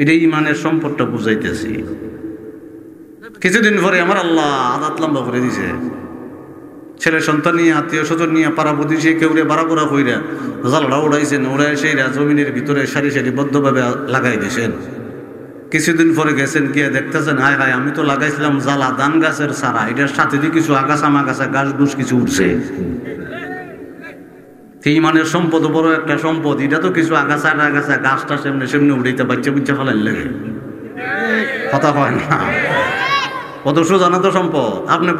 এটা ইমানের সম্পদটা বুঝাইতেছি। কিছুদিন পরে আমার আল্লাহ আদাত লম্বা করে দিছে। ছেলে সন্তান নিয়ে, আত্মীয় স্বজন নিয়ে, পাড়া প্রতিবেশী কেউ বাড়াপড়া কইরা জালটা উড়াইছেন, উড়াই সেইরা জমিনের ভিতরে সারি সারি বদ্ধভাবে লাগাই দিয়েছেন। কিছুদিন পরে গেছেন, গিয়ে দেখতেছেন হায় হায়, আমি তো লাগাইছিলাম জ্বালা ধান গাছের সারা, এটার সাথে দিয়ে কিছু আগাছা মাগাছা গাছ গুছ কিছু উঠছে। ইমানের সম্পদ বড় একটা সম্পদ, এটা তো কিছু আগাছা আগাছা গাছটা সেমনি সেমনি উড়াইতে বাচ্চা বুচ্চা ফেলাইন লাগে, কথা হয় না। কত সোজানা তো সম্পদ। আপনি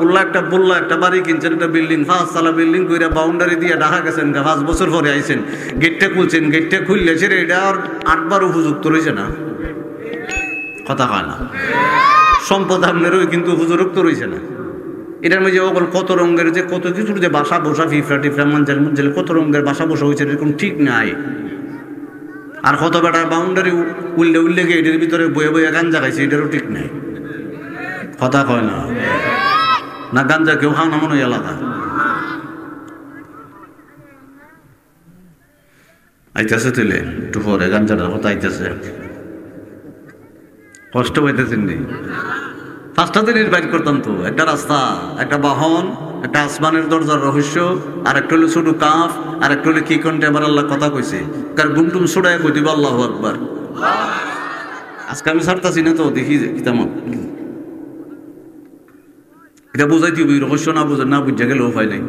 বললা একটা বাড়ি কিনছেন, একটা বিল্ডিং, 5 তলা বিল্ডিং কইরা বাউন্ডারি দিয়ে ঢাকা গেছেন, 5 বছর পরে আইছেন, গেটটা খুলছেন, গেটটা খুললে সেটা এটা আর 8 বার উপযুক্ত রয়েছে না, কথা হয় না। সম্পদ আপনারও কিন্তু উপযুক্ত রয়েছে না। এটার মধ্যে ওগুলো কত রঙের যে কত কিছুর যে বাসা বসা, ফিফরা টিফরা মঞ্জেল মঞ্জেল কত রঙের বাসা বসা হয়েছে, এরকম ঠিক নাই। আর কত বেটার বাউন্ডারি উল্লে গিয়ে এটার ভিতরে বয়ে বয়ে গাঞ্জা খাইছে, এটারও ঠিক নাই, কথা কয় না। না গাঞ্জা কেউ খাও না মনে হয় আলাদা। আইতেছে তুলে একটু পরে গাঞ্জাটার কথা আইতেছে, কষ্ট পাইতেছেন নি? 5টা দিনের বাইর করতাম তো, একটা রাস্তা, একটা বাহন, একটা আসমানের দরজার রহস্য, আর একটা হলো ছোট কাফ, আর একটা হলো কি কোনটা আমার আল্লাহ কথা কইছে, কার গুমটুম ছুড়ায় কই দিব আল্লাহু আকবার। আজকে আমি ছাড়তাছি না তো, দেখি কিতাম এটা বোঝাই দিবি, রহস্য না বুঝা গেলে উপায় নাই।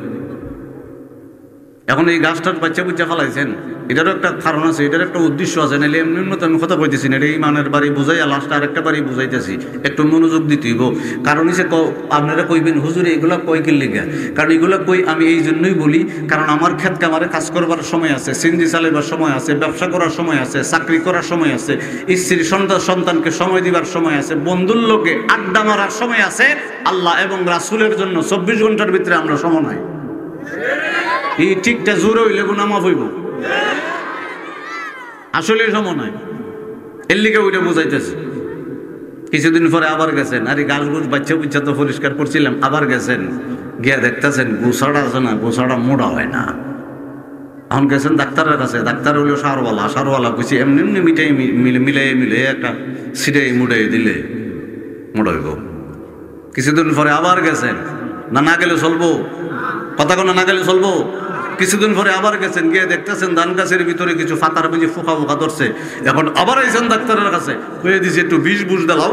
এখন এই গাছটার বাচ্চা বুচ্চা ফেলাইছেন, এটারও একটা কারণ আছে, এটার একটা উদ্দেশ্য আছে। নাহলে এমনি মতো আমি কথা কইতেছি না, এটা ইমানের বাড়ি বুঝাই, লাস্টে আর একটা বাড়ি বুঝাইতেছি, একটু মনোযোগ দিতে হইব। কারণ হিসে আপনারা কইবেন হুজুর এগুলা কই কি লিগা? কারণ এগুলা কই আমি এই জন্যই বলি, কারণ আমার ক্ষেত কামারে কাজ করবার সময় আছে, সিন্দি চালাইবার সময় আছে, ব্যবসা করার সময় আছে, চাকরি করার সময় আছে, স্ত্রীর সন্তানকে সময় দিবার সময় আছে, বন্ধুর লোকে আড্ডা মারার সময় আছে। আল্লাহ এবং রাসূলের জন্য 24 ঘন্টার ভিতরে আমরা সময় নাই। এই ঠিকটা জোরে হইলে গুনাহ মাফ হইব, আসলে সময় নাই। এর লিগে ওইটা বুঝাইতেছে। কিছুদিন পরে আবার গেছেন, আরে গাছ গুছ বাচ্চা বুচ্চা তো পরিষ্কার করছিলাম, আবার গেছেন, গিয়া দেখতেছেন গোছাটা আছে না, গোছাটা মোড়া হয় না। এখন গেছেন ডাক্তারের কাছে, ডাক্তার হইলো সারওয়ালা কইছে এমনি এমনি মিলাই একটা সিটাই মুড়াই দিলে মোড়া হইব। কিছুদিন পরে আবার গেছেন, না গেলে চলবো, কথা কোনো না গেলে চলবো। কিছুদিন পরে আবার গেছেন, গিয়ে দেখতেছেন ধান গাছের ভিতরে কিছু ফাতার বুঝি ফোকা ফোকা ধরছে। এখন আবার আইছেন ডাক্তারের কাছে, হয়ে দিছে একটু 20 বুঝ দিলাও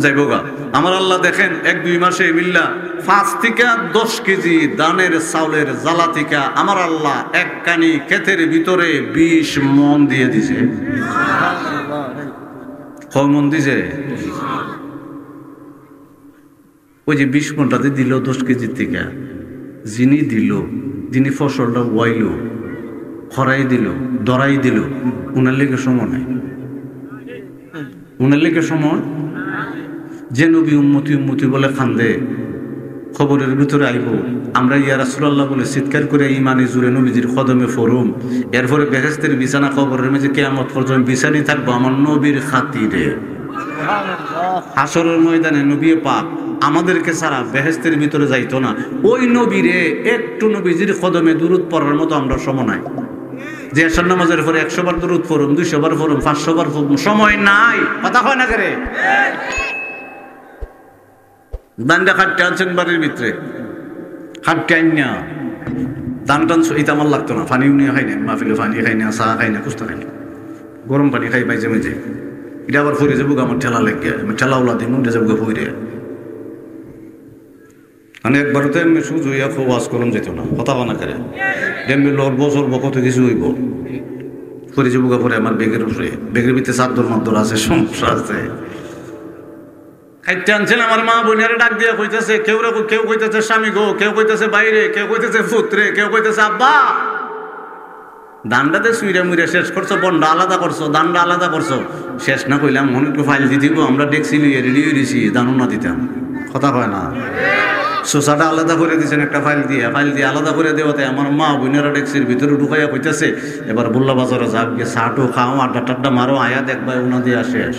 যাইব গা। আমার আল্লাহ দেখেন 1-2 মাসে মিল্লা 5 থেকে 10 কেজি দানের চাউলের জ্বালা থেকে আমার আল্লাহ এক কানি ক্ষেতের ভিতরে 20 মন দিয়ে দিছে। কয় মন দিছে? ওই যে 20 মনটাতে দিল 10 কেজির থেকে, যিনি দিল, যিনি ফসলটা ওয়াইল, খরাই দিল, দরাই দিল, উনার লেগে সময় নাই, উনার লেগে সময়। যে নবী উম্মতি বলে খান্দে, খবরের ভিতরে আইব আমরা ইয়া রাসূলুল্লাহ বলে চিৎকার করে ইমানে জুড়ে নবীজির কদমে ফরুম। এরপরে বেহেশতের বিছানা খবরের মাঝে কিয়ামত পর্যন্ত বিছানি থাকবো আমার নবীর খাতিরে। হাসরের ময়দানে নবী পাক আমাদেরকে ছাড়া বেহেশতের ভিতরে যাইতো না। ওই নবীরে একটু নবীজির কদমে দুরূদ পড়ার মতো আমরা সময় নাই। যে আসার নামাজের পরে 100 বার দুরূদ পড়ুম, 200 বার পড়ুম, 500 বার পড়ুম, সময় নাই, কথা হয় না করে। দান্ডা খাটতে আনছেন বাড়ির ভিতরে, খাটতে আইনা দান টান এটা আমার লাগতো না। পানি উনিয়া খাই না, মাহফিলে পানি খাই না, চা খাই না, কুস্তা খাই না, গরম পানি খাই মাঝে মাঝে। এটা আবার ফুরে যাবো আমার ঠেলা লেগে, আমি ঠেলাওলা দিই উঠে যাবো ফুরে। মানে একবারতে এমনি সুজ হইয়া খুব ওয়াজ করুন যেত না, কথা বানা করে এমনি লড়বো চলবো, কত কিছু হইব। ফুরে যাবো পরে আমার বেগের উপরে, বেগের ভিতরে চাদর মাদর আছে, সমস্যা আছে। খাইতে আনছেন আমার মা বোনেরা ডাক দিয়ে কইতেছে, কেউ কইতেছে স্বামী গো, কেউ কইতেছে বাইরে, কেউ কইতেছে পুত্রে, কেউ কইতেছে আব্বা। দানটাতে সুইরা মুইরা শেষ করছো, বন্ডা আলাদা করছো, দানটা আলাদা করছো, শেষ না কইলাম মনে একটু ফাইল দিয়ে দিব, আমরা ডেক্সি লিয়ে রেডি হয়ে দিছি, দানও না দিতাম, কথা হয় না। শোষাটা আলাদা করে দিয়েছেন একটা ফাইল দিয়ে আলাদা করে দেওয়াতে আমার মা বোনেরা ডেক্সির ভিতরে ঢুকাইয়া কইতেছে এবার বললা বাজারে যাক গিয়ে চাটো খাও, আড্ডা টাড্ডা মারো, আয়া দেখবা উনা দিয়া শেষ।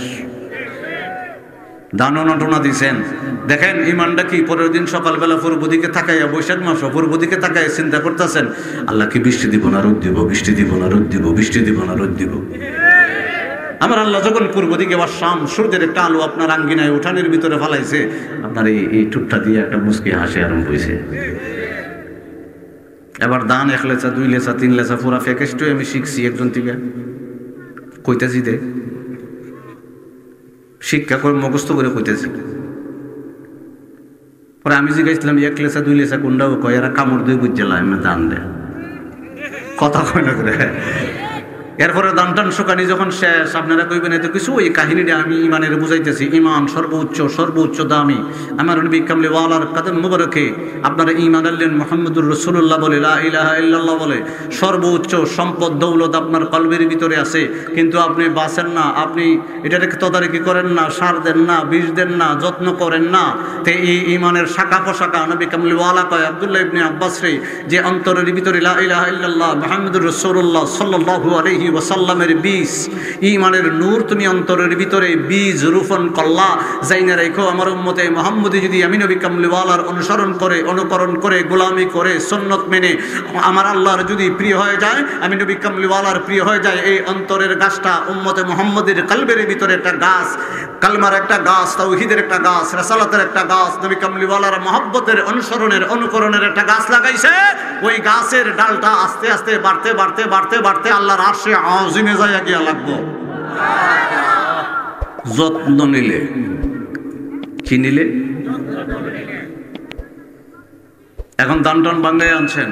দানও নটনা দিছেন। দেখেন ইমানটা কি, পরের দিন সকালবেলা পূর্ব দিকে তাকাইয়া, বৈশাখ মাস পূর্ব দিকে তাকাইয়া চিন্তা করতেছেন আল্লাহ কি বৃষ্টি দিব না রোদ দিব, বৃষ্টি দিব না রোদ দিব, বৃষ্টি দিব না রোদ দিব। আমার আল্লাহ যখন পূর্ব দিকে বা শাম সূর্যের একটা আলো আপনার আঙ্গিনায় উঠানের ভিতরে ফালাইছে, আপনার এই টুকটা দিয়ে একটা মুচকি হাসি আরম্ভ হয়েছে। এবার দান 1 লেচা 2 লেচা 3 লেচা পুরা প্যাকেজটাই আমি শিখছি একজন থেকে কইতাছি দে, শিক্ষা করে মুখস্থ করে কইতেছি। পরে আমি জিজ্ঞাসলাম 1 লেচা 2 লেচা কোনটা, কয় এরা কামড় দিয়ে বুঝছিলাম আমি দান দেয়, কথা কয় না করে। এরপরে দান টান শোকানি যখন শেষ, আপনারা কইবেন এত কিছু, ওই কাহিনীটা আমি ইমানের বুঝাইতেছি। ইমান সর্বোচ্চ দামি। আমার নবী কামলি ওয়ালার কদম মুবারকে আপনারা ইমান আনলেন, মুহাম্মদুর রাসূলুল্লাহ বলে, লা ইলাহা ইল্লাল্লাহ বলে, সর্বোচ্চ সম্পদ দৌলত আপনার কলবের ভিতরে আছে, কিন্তু আপনি বাঁচেন না, আপনি এটাকে তদারকি করেন না, সার দেন না, বীজ দেন না, যত্ন করেন না। তে এই ইমানের শাখা পোশাখা নবী কামলি ওয়ালা কয় আব্দুল্লাহ ইবনে আব্বাস রে, যে অন্তরের ভিতরে লা ইলাহা ইল্লাল্লাহ মুহাম্মদুর রাসূলুল্লাহ সাল্লাল্লাহু আলাইহি ওয়াসাল্লামের বীজ, ঈমানের নূর তুমি অন্তরের ভিতরে বীজ রোপণ করলা, জাইনা রাখো আমার উম্মতে মুহাম্মদী যদি আমি নবী কামলিওয়ালার অনুসরণ করে, অনুকরণ করে, গোলামি করে, সুন্নত মেনে আমার আল্লাহর যদি প্রিয় হয়ে যায়, আমি নবী কামলিওয়ালার প্রিয় হয়ে যায়, এই অন্তরের গাছটা উম্মতে মুহাম্মদীর কলবের ভিতরে একটা গাছ, কালমার একটা গাছ, তাওহীদের একটা গাছ, রাসালাতের একটা গাছ, নবী কামলিওয়ালার মহব্বতের অনুসরণের অনুকরণের একটা গাছ লাগাইছে। ওই গাছের ডালটা আস্তে আস্তে বাড়তে বাড়তে বাড়তে বাড়তে আল্লাহর আরশে আজিমে যায় গিয়া লাগবো। যত্ন নিলে, কি নিলে? এখন দান টান বাঙ্গায় আনছেন,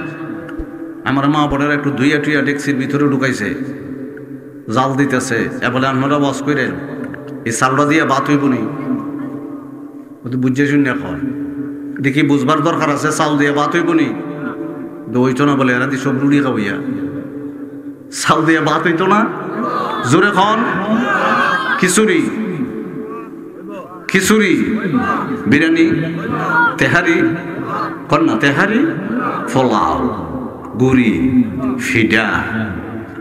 আমার মা বোনেরা একটু ধুইয়া টুইয়া ডেক্সির ভিতরে ঢুকাইছে, জাল দিতেছে, বলে আপনারা বাস করেন এই চালটা দিয়ে ভাত হইব নি, বুঝে শুনে এখন দেখি বুঝবার দরকার আছে, চাল দিয়ে ভাত হইব নি, হইতো না বলে এরা দি সব রুটি খাওয়াইয়া, চাল দিয়ে ভাত হইতো না, জোরে খন খিচুড়ি, খিচুড়ি, বিরিয়ানি, তেহারি, কন্যা তেহারি, পোলাও, গুড়ি, ফিডা।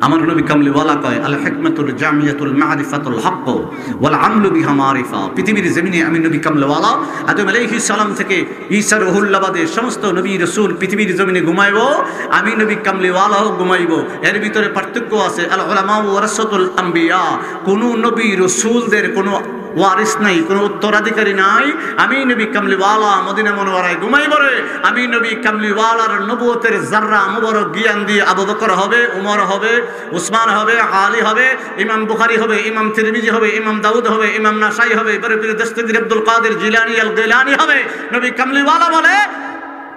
আমার নবী কামলিওয়ালা কয় আল হিকমাতুল জামিয়াতুল মারিফাতুল হক ওয়াল আমলু বিহা মারিফা। পৃথিবীর জমিনে আমি নবী কামলিওয়ালা আদম আলাইহিস সালাম থেকে ঈসা রুহুল্লাহ বাদে সমস্ত নবী রাসূল পৃথিবীর জমিনে ঘুমাইবো, আমি নবী কামলিওয়ালাও ঘুমাইবো। এর ভিতরে পার্থক্য আছে। আল উলামা ওয়ারাসাতুল আম্বিয়া, কোন নবী রাসূলদের কোনো ওয়ারিস নাই, কোনো উত্তরাধিকারী নাই। আমি নবী কামলিওয়ালা মদিনা মুনওয়ারায় ঘুমাইব রে, আমি নবী কামলিওয়ালার নবুয়তের জাররা মুবারক জ্ঞান দিয়ে আবু বকর হবে, উমর হবে, উসমান হবে, আলী হবে, ইমাম বুখারী হবে, ইমাম তিরমিজি হবে, ইমাম দাউদ হবে, ইমাম নাসাই হবে, এবারে পীর দস্তগীর আব্দুল কাদের জিলানী আল গিলানী হবে। নবী কামলিওয়ালা বলে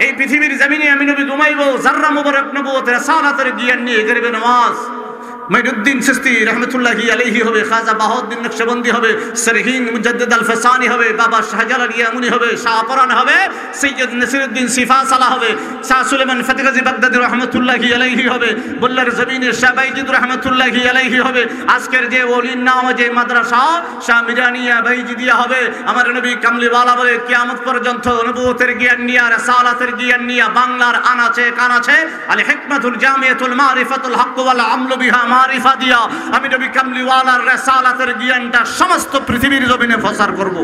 এই পৃথিবীর জমিনে আমি নবী ঘুমাইব জাররা মুবারক নবুয়তের সালাতের জ্ঞান নিয়ে। গরিবে নওয়াজ মঈনুদ্দিন চিশতি রহমতুল্লাহি আলাইহি হবে, খাজা বাহাউদ্দিন নকশবন্দি হবে, সরহিন মুজাদ্দিদ আল ফসানি হবে, বাবা শাহজালাল ইয়ামুনি হবে, শাহ পরান হবে, সৈয়দ নসিরউদ্দিন সিফা সালাহ হবে, শাহ সুলেমান ফতেগাজী বাগদাদি রহমতুল্লাহি আলাইহি হবে, বল্লার জমিনের শাহ বাইজিদ রহমতুল্লাহি আলাইহি হবে। আজকের যে ওলির নাম যে মাদ্রাসা শাহ মিরানিয়া বাইজিদিয়া হবে। আমার নবী কামলিওয়ালা বলে কিয়ামত পর্যন্ত নবুয়তের জ্ঞান নিয়া, রাসালাতের জ্ঞান নিয়া বাংলার আনাচে কানাচে আল হিকমাতুল জামিয়াতুল মারিফাতুল হক ওয়াল আমলু বিহা মারিফা দিয়া আমি নবী কামলিওয়ালার রাসালাতের জ্ঞানটা সমস্ত পৃথিবীর জমিনে প্রচার করব।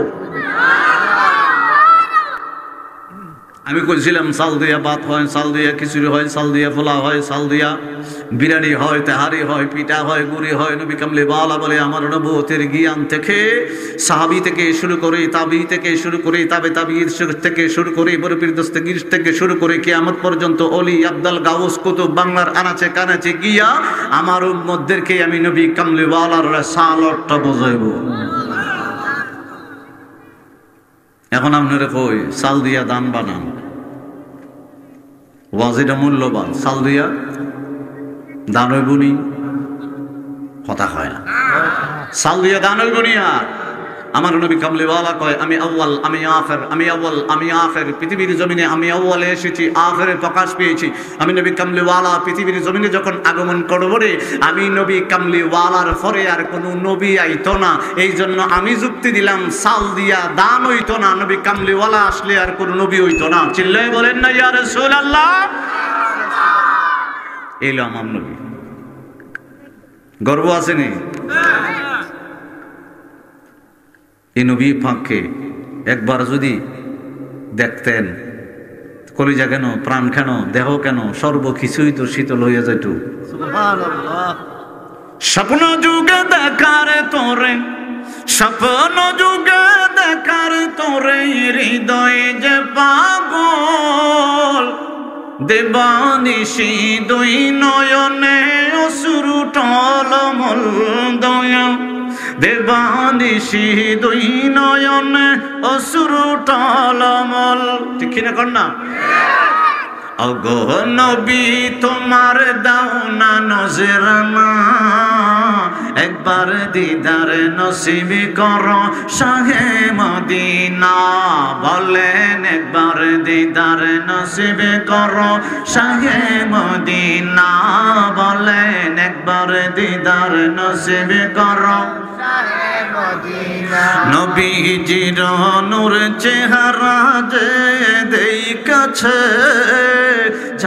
আমি কইছিলাম চাল দিয়া ভাত হয়, চাল দিয়া খিচুড়ি হয়, চাল দিয়া পোলাও হয়, চাল দিয়া বিরিয়ানি হয়, তেহারি হয়, পিঠা হয়, গুড়ি হয়। নবী কামলিওয়ালা বলে আমার নবুয়তের জ্ঞান থেকে সাহাবী থেকে শুরু করে, তাবি থেকে শুরু করে, তাবে তাবিঈর থেকে শুরু করে, বড় পীর দস্তগীর থেকে শুরু করে কিয়ামত পর্যন্ত অলি আব্দাল গাউস কুতুব বাংলার আনাচে কানাচে গিয়া আমার উম্মতদেরকে আমি নবী কামলিওয়ালার রাসালাতটা বুঝাইব। এখন আপনারা কই চাল দিয়া দান বানান, ওয়াজিটা মূল্যবান, চাল দিয়া দান হইবনি, কথা হয় না। চাল দিয়া দান হইবনি। আর আমার নবী কামলিওয়ালা কয় আমি আউয়াল আমি আখির আমি আউয়াল আমি আখির পৃথিবীর জমিনে আমি আউয়ালে এসেছি আখিরে প্রকাশ পেয়েছি আমি নবী কামলিওয়ালা পৃথিবীর জমিনে যখন আগমন করব রে আমি নবী কামলিওয়ালার পরে আর কোনো নবী আইতো না এই জন্য আমি যুক্তি দিলাম সাল দিয়া দান হইতো না নবী কামলিওয়ালা আসলে আর কোনো নবী হইতো না চিল্লায় বলেন না ইয়া রাসূলুল্লাহ এলো আমার নবী গর্ব আছে নি এই নবী পাককে একবার যদি দেখতেন কলিজা কেন প্রাণ কেন দেহ কেন সর্বকিছুই তো শীতল হইয়া যাইত সুবহানাল্লাহ স্বপ্ন যুগে দেখার তোরে স্বপ্ন যুগে দেখার তোরে হৃদয়ে যে পাগল দেবানিশি দুই নয়নে অশ্রু টলমল দয়া দেবানিশি দুই নয়নে অশ্রু টলমল ঠিক কিনা কর না ওগো নবী তোমার দাও না নজরানা একবার দিদার নসিব করো শাহে মদিনা বলেন একবার দিদার নসিব করো শাহে মদিনা বলেন একবার দিদার নসিব করো শাহে মদিনা নবীজির নূর চেহারা যে দেখাছে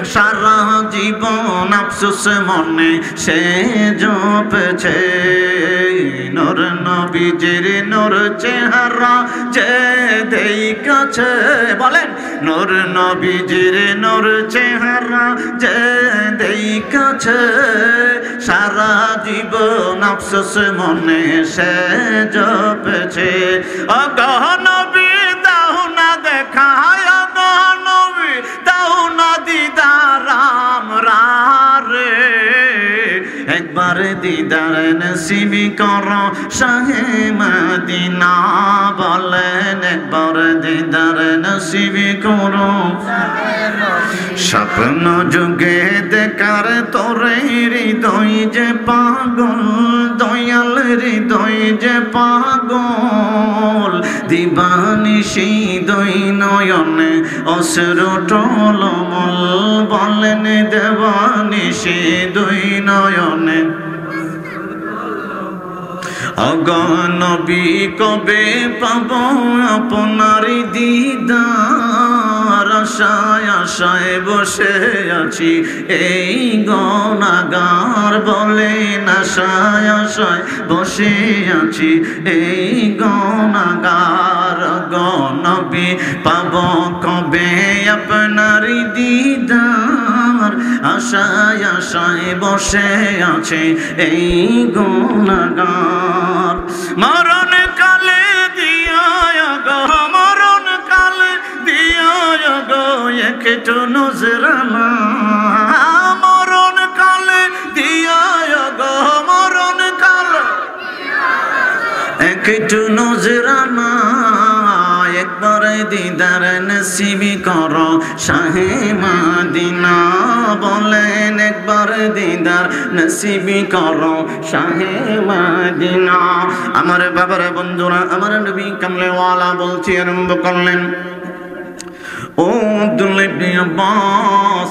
সারা জীবন আফসোস মনে সে জপেছে নূর নবীজির নূর চেহারা যে দেখাছে বলেন নূর নবীজির নূর চেহারা যে দেখাছে সারা জীবন আফসোস মনে সে জপেছে অগহ নবী দাও না দেখায় অগহ নবী দাও না দিদার আমরা রে একবার দিদার নসিব করো শাহে মদিনা বলেন একবার দিদার নসিব করো স্বপ্ন যুগে দেখার তোরে হৃদয় যে পাগল দয়াল হৃদয় যে পাগল দিবানিশি দুই নয়নে অশ্রু টলমল বলেন দেবানিশি দুই নয়নে অগনবী কবে পাব আপনার দিদার আশায় আশায় বসে আছি এই গনাগার বলেন আশায় আশায় বসে আছি এই গনাগার গনবী পাব কবে আপনার দিদার আশায় আশায় বসে আছে এই গুনাহগার মরণ কালে দিও গো মরণ কালে দিও গো একটু নজরানা মরণ কালে দিও গো মরণ কালে একটু নজরানা একবার দিদার নসিব করো শাহে মদিনা বলেন একবার দিদার নসিব করো শাহে মদিনা আমার বাবার বন্ধুরা আমার নবী কামলেওয়ালা বলছি আরম্ভ করলেন ও আব্দুল্লাহ ইবনে আব্বাস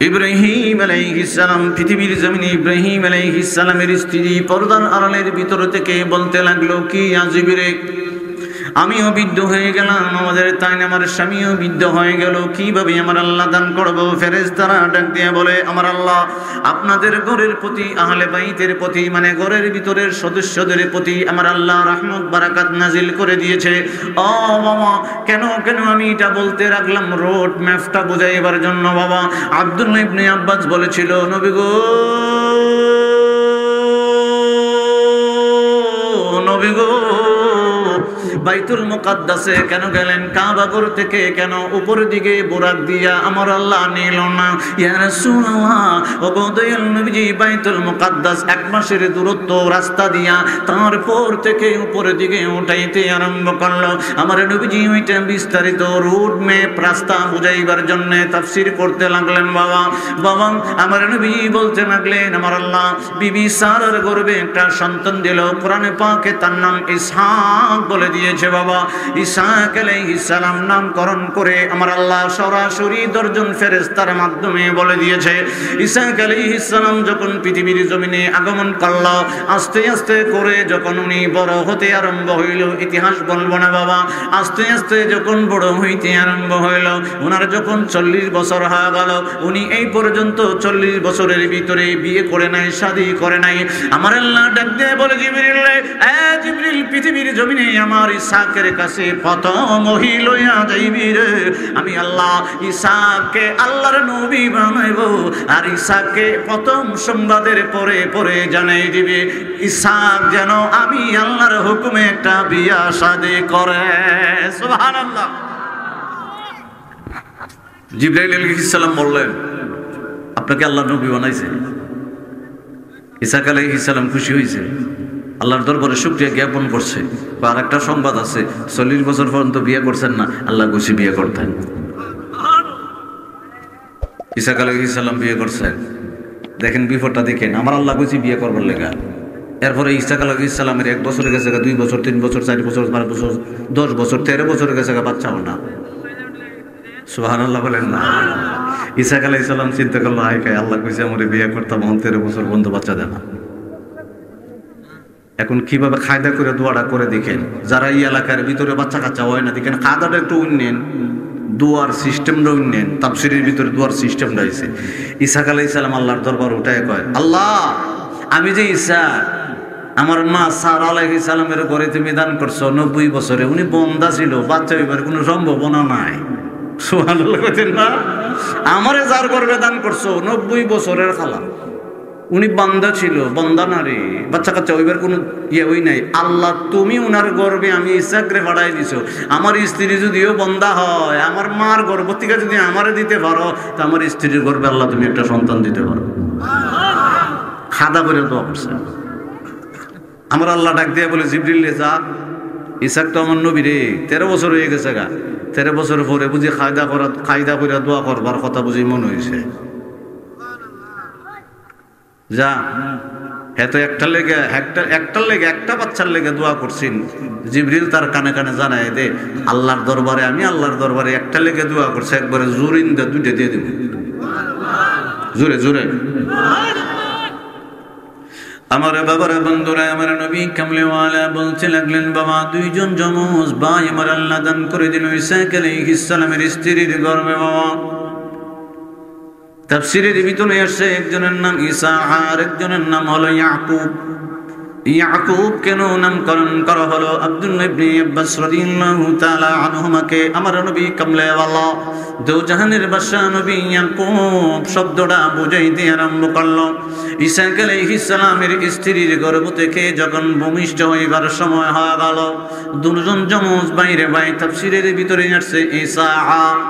ইব্রাহিম আলাইহিস সালাম পৃথিবীর জমিনে ইব্রাহিম আলাইহিস সালামের স্ত্রী পর্দার আড়ালের ভিতর থেকে বলতে লাগলো কি আজিবিরে আমিও বিদ্ধ হয়ে গেলাম আমাদের তাই আমার স্বামীও বিদ্ধ হয়ে গেল কিভাবে আমার আল্লাহ দান করবো ফেরেশতারা ডাক দিয়ে বলে আমার আল্লাহ আপনাদের ঘরের প্রতি আহলে বাইতের প্রতি মানে ঘরের ভিতরের সদস্যদের প্রতি আমার আল্লাহ রহমত বারাকাত নাজিল করে দিয়েছে ও বাবা কেন কেন আমি এটা বলতে রাখলাম রোড ম্যাপটা বোঝাইবার জন্য বাবা আব্দুল্লাহ ইবনে আব্বাস বলেছিল নবী গো নবী গো বাইতুল মুকাদ্দাসে কেন গেলেন? কাবা ঘর থেকে কেন উপরের দিকে বুরাক দিয়া আমার আল্লাহ নিল না? ইয়া রাসূলুল্লাহ, ও দয়াল নবীজি, বাইতুল মুকাদ্দাস 1 মাসের দূরত্ব রাস্তা দিয়া তারপর থেকে উপরের দিকে উঠাইতে আরম্ভ করলো। আমার নবীজি ওইটা বিস্তারিত রুট ম্যাপ রাস্তা বুঝাইবার জন্য তাফসীর করতে লাগলেন। বাবা আমার নবী বলতে লাগলেন, আমার আল্লাহ বিবি সারার গর্ভে একটা সন্তান দিল, কোরআনে পাকে তার নাম ইসহাক বলে দিয়েছে। বাবা, ইসহাক আলাইহিস সালাম নামকরণ করে আমার আল্লাহ সরাসরি 10 জন ফেরেশতার মাধ্যমে বলে দিয়েছে। ইসহাক আলাইহিস সালাম যখন পৃথিবীর জমিনে আগমন করল, আস্তে আস্তে করে যখন উনি বড় হতে আরম্ভ হইল, ইতিহাস বলবো না বাবা, আস্তে আস্তে যখন বড় হইতে আরম্ভ হইল, ওনার যখন 40 বছর হয়ে গেল, উনি এই পর্যন্ত 40 বছরের ভিতরে বিয়ে করে নাই, শাদী করে নাই। আমার আল্লাহ ডাক দিয়ে বলে, জিবরিল রে, জিবরিল, পৃথিবীর জমিনে আমার ইসহাকের কাছে প্রথম ওহী লইয়া যাইবি রে। আমি আল্লাহ ইসহাককে আল্লাহর নবী বানাইব, আর ইসহাককে প্রথম সংবাদের পরে পরে জানাই দিবে ইসহাক যেন আমি আল্লাহর হুকুমে একটা বিয়া শাদী করে। সুবহানাল্লাহ। জিবরাইল আলাইহিস সালাম বললেন, আপনাকে আল্লাহর নবী বানাইছে। ইসহাক আলাইহিস সালাম খুশি হয়েছে, আল্লাহর দরবারে শুকরিয়া জ্ঞাপন করছে। আর একটা সংবাদ আছে, 40 বছর পর্যন্ত বিয়ে করছেন না, আল্লাহ খুশি বিয়ে করতেন। ইসহাক আলাইহিস সালাম বিয়ে করছেন। দেখেন বিপদটা দেখেন, আমার আল্লাহ খুশি বিয়ে করবার লেগা। এরপরে ইসহাক আলাইহিস সালামের 1 বছরে গেছে, 2 বছর, 3 বছর, 4 বছর, 12 বছর, 10 বছর, 13 বছর গেছে, বাচ্চা হল না। সুবহানাল্লাহ বলেন না। ইসহাক আলাইহিস সালাম চিন্তা করলো, হায় খায়, আল্লাহ কইছে আমারে বিয়ে করতাম, 13 বছর পর্যন্ত বাচ্চা দেয় না। এখন কিভাবে কায়দা করে দোয়াটা করে দেখেন, যারা এই এলাকার ভিতরে বাচ্চা কাচ্চা হয় না, দেখেন কায়দাটা একটু উন্নয়ন, দোয়ার সিস্টেমটা উন্নয়ন, তাফসীরের ভিতরে দোয়ার সিস্টেমটা হয়েছে। ইসহাক আলাইহিস সালাম আল্লাহর দরবার উঠায় কয়, আল্লাহ, আমি যে ইসহাক, আমার মা সারা আলাইহিস সালামের ঘরে তুমি দান করছো 90 বছরে, উনি বন্ধা ছিল, বাচ্চা হইবার কোনো সম্ভাবনা নাই। সুবহানাল্লাহ বলেন না। আমারে যার গর্ভে দান করছো 90 বছরের খালা, উনি বান্দা ছিল, বান্দা নারী, বাচ্চা কাচ্চা হইবার কোনো ওই নাই। আল্লাহ তুমি উনার গর্ভে আমি ইসহাকরে পাঠাই দিছো। আমার স্ত্রী যদিও বন্দা হয়, আমার মার গর্ভ থেকে যদি আমারে দিতে পারো, তো আমার স্ত্রীর গর্ভে আল্লাহ তুমি একটা সন্তান দিতে পারো। খাদা করে দোয়া করছে। আমার আল্লাহ ডাক দিয়ে বলে, জিবরিল রে, যা, ইসহাক তো আমার নবী রে, 13 বছর হয়ে গেছে গা, 13 বছর পরে বুঝি কায়দা করে দোয়া করবার কথা বুঝি মনে হয়েছে। যা, এত একটার লেগে একটা বাচ্চার লেগে দোয়া করছেন। জিবরিল তার কানে কানে জানায় দে, আল্লাহর দরবারে, আমি আল্লাহর দরবারে একটা লেগে দোয়া করছে, একবারে জোরিন দা 2টা দিয়ে দেব, জোরে জোরে। আমার বাবার বন্ধুরা, আমার নবী কামলেওয়ালা বলতে লাগলেন, বাবা, 2 জন যমজ ভাই আমার আল্লাহ দান করে দিল ইসহাক আলাইহিস সালামের স্ত্রীর গর্ভে। বাবা, তাফসীরের ভিতরে আসছে, একজনের নাম ইসহাক, আর একজনের নাম হলো ইয়াকুব। ইয়াকুব কেন নামকরণ করা হলো? আব্দুল্লাহ ইবনে আব্বাস রাদিয়াল্লাহু তাআলা আনহুমাকে আমার নবী কামলেওয়ালা, দোজাহানের বাদশা নবী ইয়াকুব শব্দটা বুঝাইতে আরম্ভ করলো। ইসহাক আলাইহিস সালামের স্ত্রীর গর্ভ থেকে যখন ভূমিষ্ঠ হইবার সময় হয়ে গেল, 2 জন যমজ বাইরে ভাই, তাফসীরের ভিতরে আসছে ইসহাক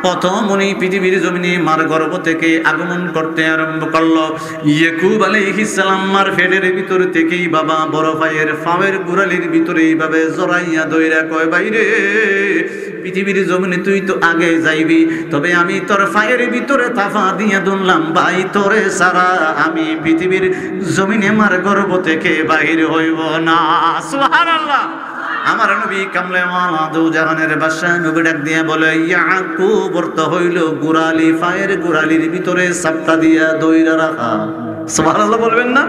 প্রথম উনি পৃথিবীর জমিনে মার গর্ভ থেকে আগমন করতে আরম্ভ করলো। ইয়াকুব আলাইহিস সালাম মার পেটের ভিতর থেকেই বাবা বড় ভাইয়ের ফাওয়ের গোড়ালির ভিতরে এইভাবে জড়াইয়া দইরা কয়, বাইরে পৃথিবীর জমিনে তুই তো আগে যাইবি, তবে আমি তোর ফায়ের ভিতরে তাফা দিয়া দুনলাম, ভাই তোরে সারা আমি পৃথিবীর জমিনে মার গর্ভ থেকে বাহির হইব না। সুবহানাল্লাহ। আমার নবী কামলেওয়ালা দোজাহানের বাদশা নবী ডাক দিয়ে বলে, ইয়াকুব অর্থ হইল গোড়ালি, ফায়ের গোড়ালির ভিতরে সাপটা দিয়া দইরা রাখা। সুবহানাল্লাহ বলবেন না?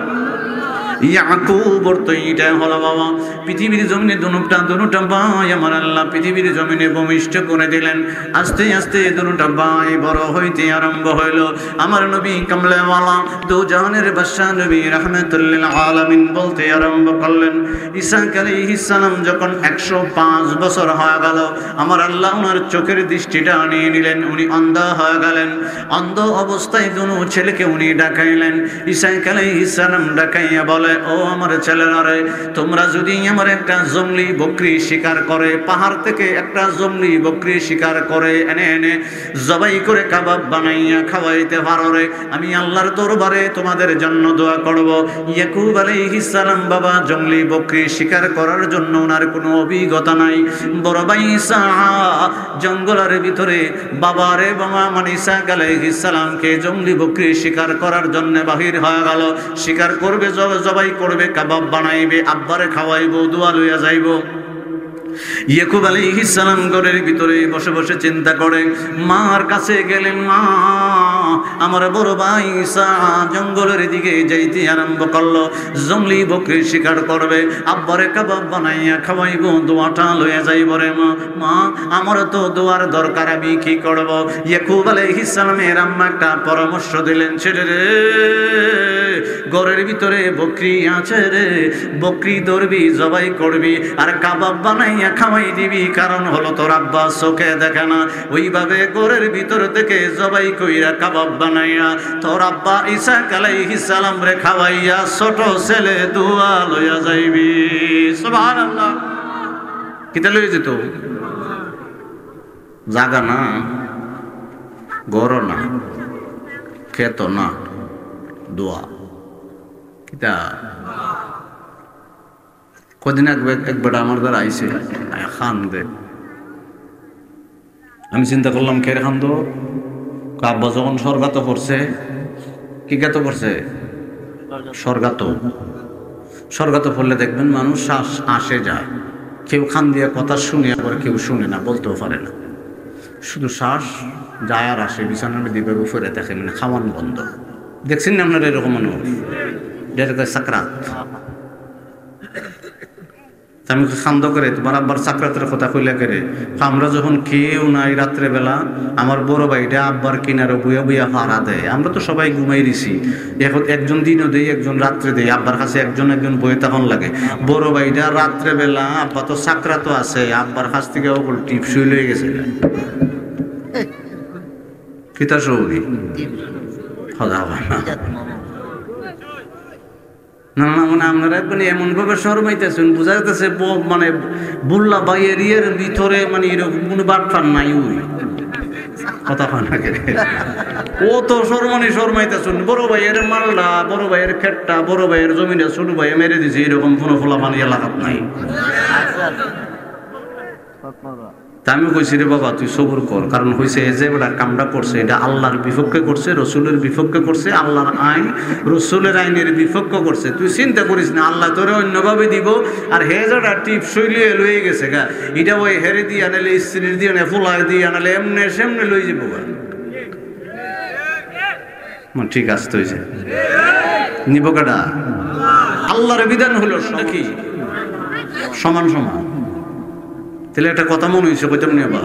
ইয়াকুব অর্থ এটা হলো বাবা পৃথিবীর জমিনে দুটা ভাই আমার আল্লাহ পৃথিবীর জমিনে ভূমিষ্ঠ করে দিলেন। আস্তে আস্তে দুটা ভাই বড় হইতে আরম্ভ হইল। আমার নবী কামলেওয়ালা দোজাহানের বাদশা নবী রাহমাতুল লিল আলামিন বলতে আরম্ভ করলেন, ইসহাক আলাইহিস সালাম যখন 105 বছর হয়ে গেল, আমার আল্লাহ ওনার চোখের দৃষ্টিটা নিয়ে নিলেন, উনি অন্ধ হয়ে গেলেন। অন্ধ অবস্থায় দুনো ছেলেকে উনি ডাকাইলেন। ইসহাক আলাইহিস সালাম ডাকাইয়া বলে, ও আমার ছেলেরা রে, তোমরা যদি আমার একটা জংলি বকরি শিকার করে, পাহাড় থেকে একটা জংলি বকরি শিকার করে এনে এনে জবাই করে কাবাব বানাইয়া খাওয়াইতে পারো রে, আমি আল্লাহর দরবারে তোমাদের জন্য দোয়া করব। ইয়াকুব আলাইহিস সালাম বাবা জংলি বকরি শিকার করার জন্য ওনার কোনো অভিজ্ঞতা নাই। বড় ভাই ঈসা জঙ্গলের ভিতরে বাবারে বাবা মানে ঈসা আলাইহিস সালামকে জংলি বকরি শিকার করার জন্য বাহির হয়ে গেল। শিকার করবে, জবাই করবে, কাবাব বানাইবে, আব্বারে খাওয়াইবো, দোয়া লইয়া যাইব। ইয়াকুব আলাইহিস সালাম ঘরের ভিতরে বসে বসে চিন্তা করে, মার কাছে গেলেন, মা আমার বড় ভাই ঈসা জঙ্গলের দিকে যাইতে আরম্ভ করলো, জংলি বকরি শিকার করবে, আব্বারে কাবাব বানাইয়া খাওয়াইব, দোয়াটা লইয়া যাইব রে মা। মা আমার তো দোয়ার দরকার, আমি কি করব? ইয়াকুব আলাইহিস সালামের আম্মা একটা পরামর্শ দিলেন, ছেলে রে ঘরের ভিতরে বকরি আছে রে, বকরি ধরবি, জবাই করবি আর কাবাব বানাইয়া খাওয়াই দিবি, কারণ হলো তোর আব্বা চোখে দেখে না, ওইভাবে ঘরের ভিতর থেকে জবাই কইরা কাবাব বানাইয়া তোর আব্বা ঈসা আলাইহিস সালাম রে খাওয়াইয়া ছোট ছেলে দোয়া লইয়া যাইবি। সুবহানাল্লাহ। কিতা লইয়া যেত? জাগা না, ঘর না, খেত না, দোয়া। কিতা কদিন একবার আমার দ্বারা আইসে খান দে, আমি চিন্তা করলাম খের খান দো। আব্বা যখন স্বর্গাত পড়ছে, কি গাত পড়ছে? স্বর্গাত পড়লে দেখবেন মানুষ শ্বাস আসে যায়, কেউ খান দিয়ে কথা শুনে, আবার কেউ শুনে না, বলতেও পারে না, শুধু শ্বাস যায় আর আসে, বিছানার মধ্যে উপরে দেখে, মানে খাওয়ান বন্ধ। দেখছেন না আপনারা এরকম মানুষ? যেটা সাকরাত। আমি খান্দ করে তোমার আব্বার সাকরাতের কথা কইলা করে, আমরা যখন কেউ নাই রাত্রে বেলা, আমার বড় ভাইটা আব্বার কিনারে বইয়া বইয়া ভাড়া দেয়, আমরা তো সবাই ঘুমাই দিছি, এখন একজন দিনও দেই, একজন রাত্রে দেই, আব্বার কাছে একজন বইয়ে তখন লাগে। বড় ভাইটা রাত্রে বেলা, আব্বা তো সাকরাতও আছে, আব্বার কাছ থেকে ওগুলো টিপসই লয়ে গেছে। কিতা সৌদি হজা না না, মানে আপনারা মানে এমন ভাবে শরমাইতেছেন, বোঝা যাচ্ছে মানে বুল্লা বা এরিয়ার ভিতরে মানে এরকম কোনো বাটফার নাই, ওই কথা পান না কেন? ও তো শরমাইতেছেন, বড় ভাইয়ের মালটা, বড় ভাইয়ের খেটটা, বড় ভাইয়ের জমিটা ছোট ভাই মেরে দিছে, এরকম কোনো ফোলা পানি এলাকাত নাই। আমি কইছি রে বাবা তুই সবর কর, কারণ হয়েছে যে বেটা কামটা করছে এটা আল্লাহর বিপক্ষে করছে, রসুলের বিপক্ষে করছে, আল্লাহর আইন রসুলের আইনের বিপক্ষে করছে, তুই চিন্তা করিস না, আল্লাহ তোরে অন্যভাবে দিব। আর হে যারা টিপ শৈলিয়ে লয়ে গেছে গা, এটা ওই হেরে দিয়ে আনালে, স্ত্রীর দিয়ে আনে, ফুলায় দিয়ে আনালে, এমনি সেমনে লয়ে যাবো গা। ঠিক আসতে হয়েছে নিব কাটা, আল্লাহর বিধান হলো কি সমান সমান। তাহলে একটা কথা মনে হয়েছে, কইতাম নিয়ে বা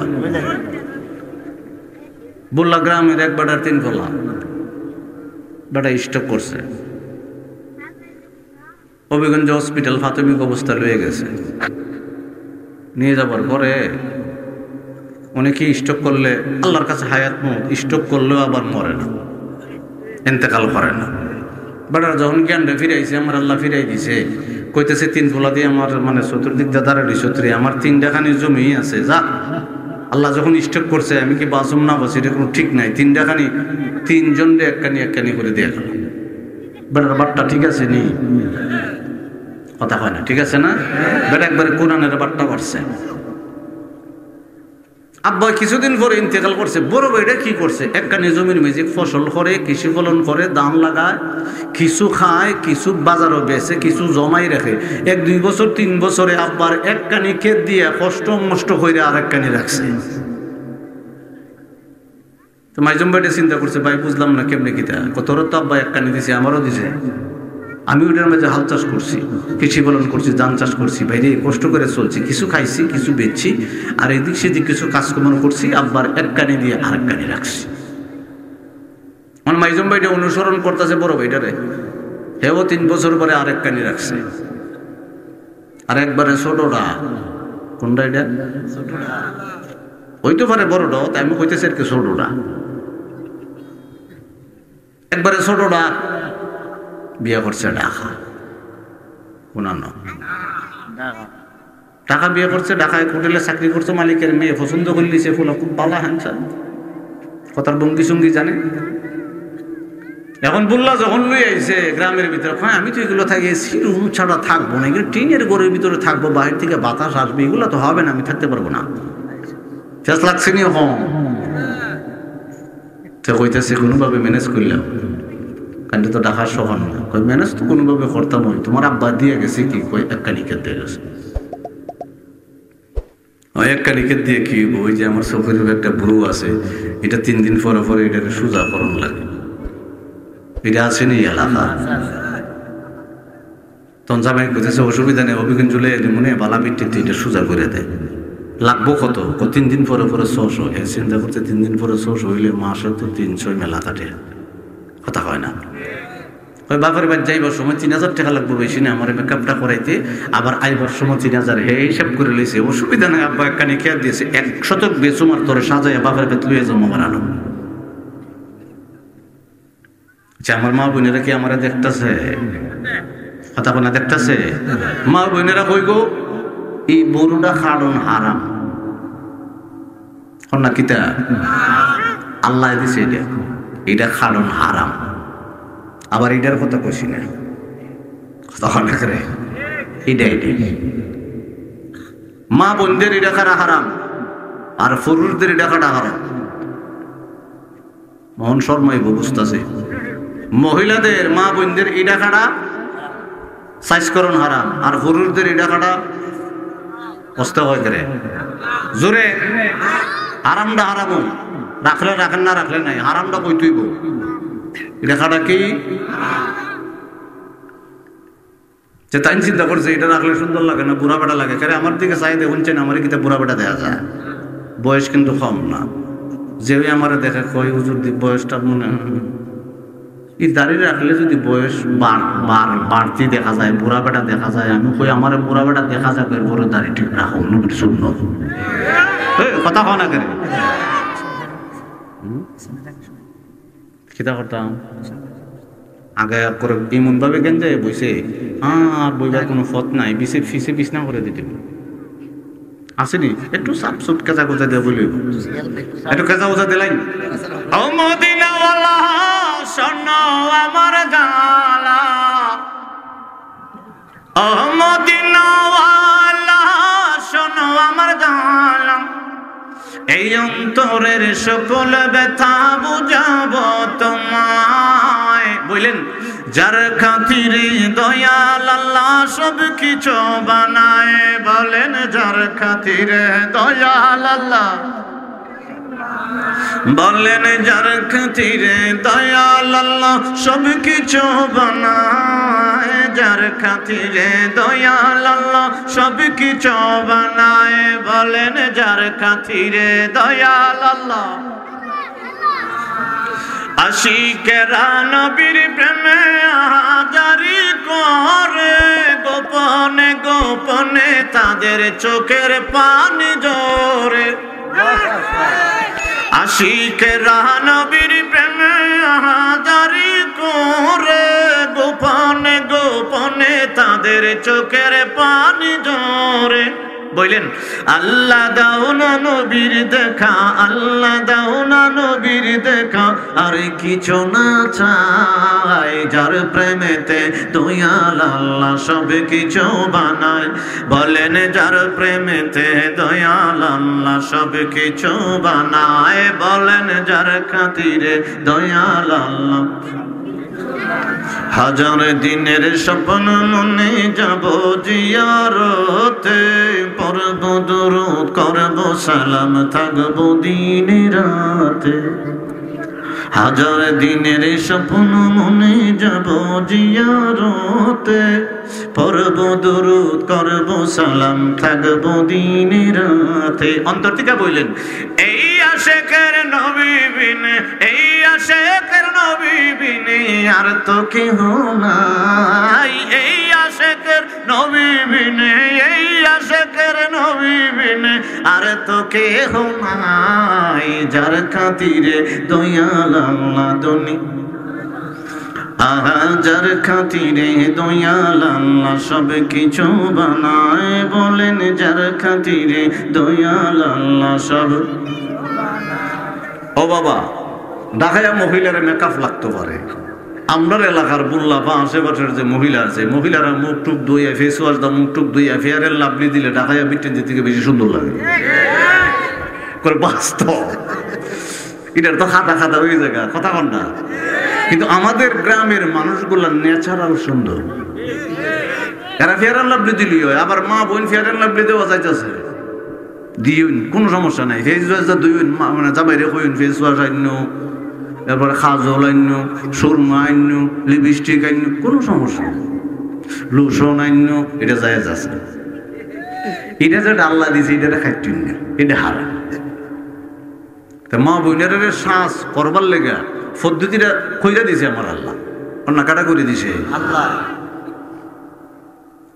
বললা গ্রামের এক বেটার 3 ফলা বেটা স্ট্রোক করছে, হবিগঞ্জ হসপিটাল প্রাথমিক অবস্থা লয়ে গেছে। নিয়ে যাবার পরে অনেকে স্ট্রোক করলে আল্লাহর কাছে হায়াত মত, স্ট্রোক করলেও আবার মরে না, এন্তেকাল করে না। বেটার যখন জ্ঞানটা ফিরাইছে, আমার আল্লাহ ফিরাই দিছে, কইতেছে 3 ফলা দিয়ে আমার মানে চতুর্দিক দাদারি সত্তরি, আমার 3টা খানি জমি আছে, যা আল্লাহ যখন স্টক করছে আমি কি বাঁচুম না বাঁচি এটা কোনো ঠিক নাই, 3টা খানি 3 জনরে একখানি করে দিয়ে গেল। বেটার বাট্টা ঠিক আছে নি? কথা হয় না, ঠিক আছে না? বেটা একবারে কোরআনের বাট্টা করছে। আব্বা কিছুদিন পরে ইন্তেকাল করছে। বড় ভাইটা কি করছে, একখানি জমির মেঝে ফসল করে, কৃষি ফলন করে, ধান লাগায়, কিছু খায়, কিছু বাজারও বেচে, কিছু জমাই রাখে। 1-2 বছর 3 বছরে আব্বার একখানি ক্ষেত দিয়ে কষ্ট মষ্ট করে আর একখানি রাখছে। তো মাইজম ভাইটা চিন্তা করছে, ভাই বুঝলাম না কেমনে কিতা, তোর তো আব্বা একখানি দিছে, আমারও দিছে, আমি ওটার মাঝে হাল চাষ করছি, কৃষি পালন করছি, ধান চাষ করছি, বাইরে কষ্ট করে চলছি, কিছু খাইছি, কিছু বেচছি, আর এদিক সেদিক কিছু কাজকর্ম করছি, আব্বার একখানি দিয়ে আরেকখানি রাখছি। আমার মাইজম ভাইটা অনুসরণ করতেছে বড় ভাইটারে, হেও 3 বছর পরে আরেকখানি রাখছে। আর একবারে ছোটটা, কোনটা এটা হইতে পারে বড়টা, তাই আমি কইতেছি আর কি ছোটটা, একবারে ছোটটা বিয়ে করছে ঢাকা। অন্যান্য ঢাকা টাকা বিয়ে করছে, ঢাকায় হোটেলে চাকরি করছে, মালিকের মেয়ে পছন্দ করে লিছে, ফুলা খুব ভালো হ্যান্সার, কথার ভঙ্গি সঙ্গী জানে। এখন বললা যখন লই আইছে গ্রামের ভিতরে, হ্যাঁ আমি তো এগুলো থাকি রুম ছাড়া থাকবো না, এগুলো টিনের ঘরের ভিতরে থাকবো, বাইরে থেকে বাতাস আসবে, এগুলো তো হবে না, আমি থাকতে পারবো না। ফেস লাগছে নি হম তো কইতেছে কোনোভাবে ম্যানেজ করলাম, কারণ তো ঢাকার শহর না, কই ম্যানেজ তো কোনোভাবে করতাম, ওই তোমার আব্বা দিয়ে গেছে কি, কই একটা নিকেট দিয়ে গেছে, ওই একটা নিকেট দিয়ে কি, ওই যে আমার চোখের একটা ব্রু আছে, এটা 3 দিন পরে পরে এটাকে সোজা করণ লাগে, এটা আছে নি এলাকা। তখন জামাই কইতেছে অসুবিধা নেই, অভিজ্ঞান চলে মনে বালা পিঠে এটা সোজা করে দেয়, লাগবো কত, 3 দিন পরে পরে 600, চিন্তা করতে 3 দিন পরে 600 হইলে মাসে তো 300 মেলা কাটে, কথা হয় না। ওই বাপের বাড়ি যাইবার সময় 3000 টাকা লাগবে, বেশি না, আমার মেকআপটা করাইতে, আবার আইবার সময় 3000, হে হিসাব করে লইছে, অসুবিধা নাই, আব্বা একখানি খেয়াল দিয়েছে, 1 শতক বেসুমার তোরে সাজাইয়া বাপের বাড়ি লইয়া যাবো বানানো। আচ্ছা, আমার মা বোনেরা কি আমার দেখতেছে, কথা কোনা দেখতেছে, মা বোনেরা কই গো, এই বড়টা খাড়ন হারাম না, কিতা আল্লাহ দিছে, এটা খাড়ন হারাম, আবার এটার কথা কইছি না, তখন এটাই মা বোনদের এটা খারা হারাম, আর পুরুষদের এটা খাটা হারাম। মোহন শর্মাই বুঝতেছে, মহিলাদের মা বোনদের এটা খাটা সাইজকরণ হারাম, আর পুরুষদের এটা খাটা কষ্ট হয় করে জোরে, হারামটা হারাম, রাখলে রাখেন না রাখলে নাই, হারামটা কই তুইব, এটা খাটা কি যে তাই চিন্তা করছে, এটা রাখলে সুন্দর লাগে না, বুড়া বেটা লাগে, কারণ আমার দিকে চাই দেখুনছেন, আমার কিতা বুড়া বেটা দেখা যায়, বয়স কিন্তু কম না, যে আমার দেখা কয় হুজুর বয়সটা মনে এই দাঁড়িয়ে রাখলে যদি বয়স বাড়তি দেখা যায়, বুড়া বেটা দেখা যায়, আমি কই আমার বুড়া বেটা দেখা যাবে, বড় দাঁড়িয়ে ঠিক রাখো, অন্য কিছু শূন্য কথা কয় না কেন, খিতা করতাম আগে করে এমন ভাবে গেঞ্জে বইছে, আর বইবার কোনো ফত নাই, ফিসে বিছনা করে দিতে আসেনি, একটু সাপ সুপ কেঁচা কোচা দিয়ে বলি, একটু কেঁচা কোচা দিলাই, ও মদিনাওয়ালা শোনো আমার জালা, ও মদিনাওয়ালা শোনো আমার জালা, এই অন্তরের সকল ব্যথা বুঝাবো তোমায়, বললেন যার খাতিরে দয়াল আল্লাহ সব কিছু বানায়, বলেন যার খাতিরে দয়াল আল্লাহ, বলেন যার খাতিরে দয়াল আল্লাহ সব কিছু বানায়, যার খাতিরে দয়াল আল্লাহ সব কিছু বানায়, বলেন যার খাতিরে দয়াল আল্লাহ। আশিকেরা নবীর প্রেমে হাজারি করে, গোপনে গোপনে তাদের চোখের পানি ঝরে, আশিকেরা নবীর প্রেমে হাজারি করে, গোপনে গোপনে তাদের চোখের পানি ঝরে, বললেন আল্লাহ দাও না নবীর দেখা, আল্লাহ দাও না নবীর দেখা, আর কিছু না চাই, যার প্রেমেতে দয়াল আল্লাহ সব কিছু বানায়, বলেন যার প্রেমেতে দয়াল আল্লাহ সব কিছু বানায়, বলেন যার খাতিরে দয়াল আল্লাহ। হাজার দিনের স্বপ্ন মনে যাব জিয়ারতে, পড়ব দুরূদ করব সালাম থাকবো দিন রাতে, হাজার দিনের স্বপ্ন মনে যাব জিয়ারতে, পড়ব দুরূদ করব সালাম থাকবো দিন রাতে। অন্তর থেকে বললেন এই আশেকের নবী বিনে, এই আশেকের নবী বিনে আর তো কেহ নাই, এই আশেকের নবী বিনে, এই আশেকের নবী বিনে আর তো কেহ নাই, যার খাতিরে দয়াল আল্লাহ দুনিয়া, যার খাতিরে দয়াল আল্লাহ সব কিছু বানায়, বলেন যার খাতিরে দয়াল আল্লাহ সব। ও বাবা, ঢাকায় মহিলার মেকআপ লাগতে পারে, আমরার এলাকার বুল্লা বা আশেপাশের যে মহিলা আছে, মহিলারা মুখ টুক ধুইয়া ফেস ওয়াশ দা মুখ টুক ধুইয়া ফেয়ারের লাভলি দিলে ঢাকায় বিটেন থেকে বেশি সুন্দর লাগে করে বাস্তব। এটার তো খাতা খাতা হয়ে যায় কথা কন না, কিন্তু আমাদের গ্রামের মানুষগুলা ন্যাচারাল সুন্দর। এরা ফেয়ার লাভলি দিলি হয়, আবার মা বোন ফেয়ার লাভলি দেওয়া যাইতেছে দিন, কোনো সমস্যা নাই। ফেস ওয়াশ দা দুই মানে যাবাইরে কইন ফেস ওয়াশ আইন, এরপরে খাজল আইন, সুরমা আইন, লিপস্টিক আইন, কোনো সমস্যা নেই, লোশন আইন, এটা জায়েজ আছে। এটা যেটা আল্লাহ দিছে এটা খাইতেন না, এটা হারাম। তা মা বোনের শ্বাস করবার লেগা পদ্ধতিটা কইরা দিছে আমার আল্লাহ, অন্য কাটা করে দিছে আল্লাহ।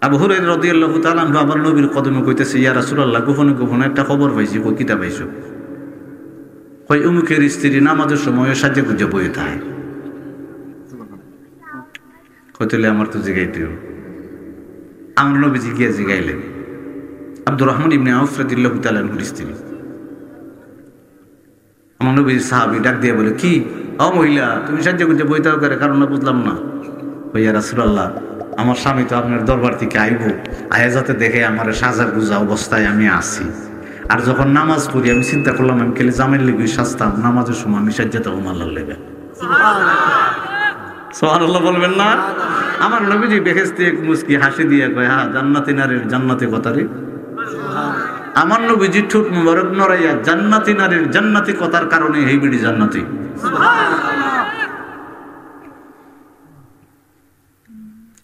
আবু হুরায়রা রাদিয়াল্লাহু তাআলা আনহু আবার নবীর কদমে কইতেছে, ইয়া রাসূলুল্লাহ, গোপনে গোপনে একটা খবর পাইছি। কই কিতা পাইছো? কই উমুকের স্ত্রী নামাজের সময় সাজে গুজে বইয়ে থাকে। কইতলে আমার তো জিগাইতেও, আমার নবীজি গিয়ে জিগাইলেন আব্দুর রহমান ইবনে আউফ রাদিয়াল্লাহু তাআলা আনহুর স্ত্রী। আমার নবীর সাহাবী ডাক দিয়ে বলে, কি ও মহিলা, তুমি সাজে গুজে বইতে করে? কারণ না বুঝলাম না। ইয়া রাসূলুল্লাহ, আমার স্বামী তো আপনার দরবার থেকে আইব, আয়া যাতে দেখে আমার সাজা গুজা অবস্থায় আমি আছি। আর যখন নামাজ পড়ি আমি চিন্তা করলাম আমি খেলে জামের লেগে সাজতাম, নামাজের সময় আমি সাজ্জাতে আল্লাহর লেগে। সুবহানাল্লাহ বলবেন না? আমার নবীজি বেহেশতে এক মুস্কি হাসি দিয়ে কয়, হ্যাঁ জান্নাতি নারীর জান্নাতি কথা রে। আমার নবীজি ঠোঁট মুবারক নড়াইয়া জান্নাতি নারীর জান্নাতি কথার কারণে এই বিড়ি জান্নাতি।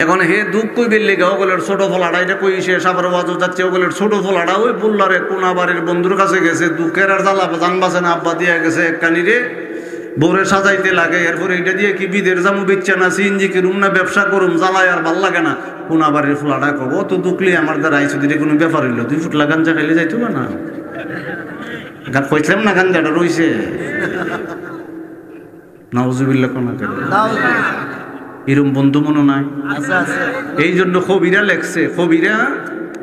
এখন হে দুঃখ কইবের লেগে ওগুলোর ছোট ফলাটা এটা কই শেষ, আবার ওয়াজও যাচ্ছে ওগুলোর ছোট ফলাটা ওই বললারে কোনা বাড়ির বন্ধুর কাছে গেছে, দুঃখের আর জ্বালা জানবাছে না, আব্বা দিয়ে গেছে এক কানিরে বোরে সাজাইতে লাগে। এরপরে এটা দিয়ে কি বিদের জামু বেচছে না, সিএনজি কিরুম না ব্যবসা করুম, জ্বালায় আর ভাল লাগে না। কোনা বাড়ির ফোলাটা কব তো দুঃখলি আমার দ্বারা আইসো দিলে কোনো ব্যাপার হইলো, 2 ফুটলা গাঞ্জা খাইলে যাইতো না। গান কইছিলাম না, গাঞ্জাটা রইছে নাউজুবিল্লাহ কোনা করে এরম বন্ধু মনে নাই। এই জন্য কবিরা লেখছে, কবিরা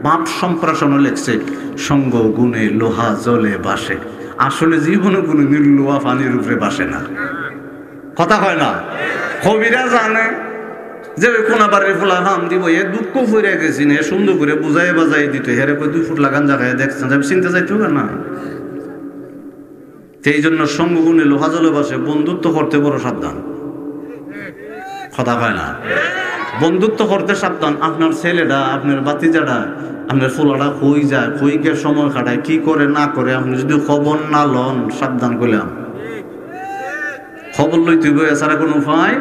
বাপ সম্প্রাসনও লেখছে, সঙ্গ গুণে লোহা জলে বাসে। আসলে জীবনে কোনো লোহা পানির উপরে বাসে না, কথা হয় না। কবিরা জানে যে কোনা বাড়ির ফোলা হাম দিব, এ দুঃখ ফুরে গেছি না, সুন্দর করে বুঝাই বাজাই দিত, হেরে কই 2 ফুট লাগান জায়গায় দেখছেন চিনতে যাইতো না। এই জন্য সঙ্গ গুণে লোহা জলে বাসে, বন্ধুত্ব করতে বড় সাবধান, কথা হয় না। বন্ধুত্ব করতে সাবধান। আপনার ছেলেটা, আপনার বাতিজাটা, আপনার ফুলাটা কই যায়, কই কে সময় কাটায়, কি করে না করে, আপনি যদি খবর না লন, সাবধান করলাম। খবর লইতে হবে, এছাড়া কোনো উপায়।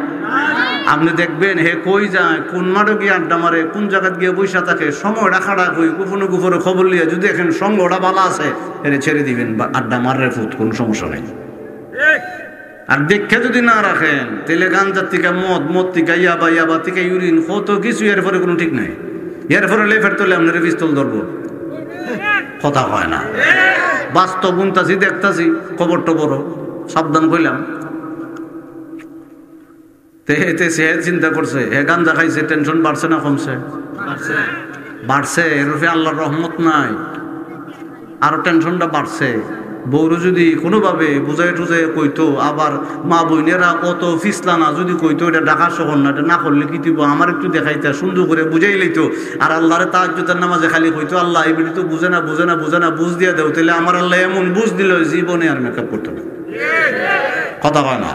আপনি দেখবেন হে কই যায়, কোন মাঠে গিয়ে আড্ডা মারে, কোন জায়গায় গিয়ে বৈশা থাকে, সময়টা খাড়া কই গোপনে গোপনে খবর লিয়া যদি এখন সঙ্গটা ভালো আছে এরে ছেড়ে দিবেন, বা আড্ডা মাররে ফুট, কোনো সমস্যা নেই। আর দেখে যদি না রাখেন তাহলে গাঞ্জার থেকে মদ, মদ থেকে ইয়াবা, ইয়াবা থেকে ইউরিন, কত কিছু, এর পরে কোনো ঠিক নাই। এর পরে লেফের তোলে আপনার পিস্তল ধরবো, কথা হয় না। বাস্তব উনতাছি, দেখতাছি, খবরটা বড়, সাবধান কইলাম। সে চিন্তা করছে, হে গাঞ্জা খাইছে, টেনশন বাড়ছে না কমছে? বাড়ছে। এর উপরে আল্লাহর রহমত নাই, আরো টেনশনটা বাড়ছে। বউরু যদি কোনোভাবে বুঝাই টুজাই কইতো, আবার মা বোনেরা কত ফিসলানা যদি কইতো এটা ঢাকা শহর না, এটা না করলে কি দিব, আমার একটু দেখাইতে সুন্দর করে বুঝাই লইতো। আর আল্লাহরে তাহাজ্জুদের নামাজে খালি কইতো, আল্লাহ এই বিড়ি তো বুঝে না, বুঝে না, বুঝে না, বুঝ দিয়ে দেও। তাহলে আমার আল্লাহ এমন বুঝ দিল জীবনে আর মেকআপ করতো না, কথা হয় না।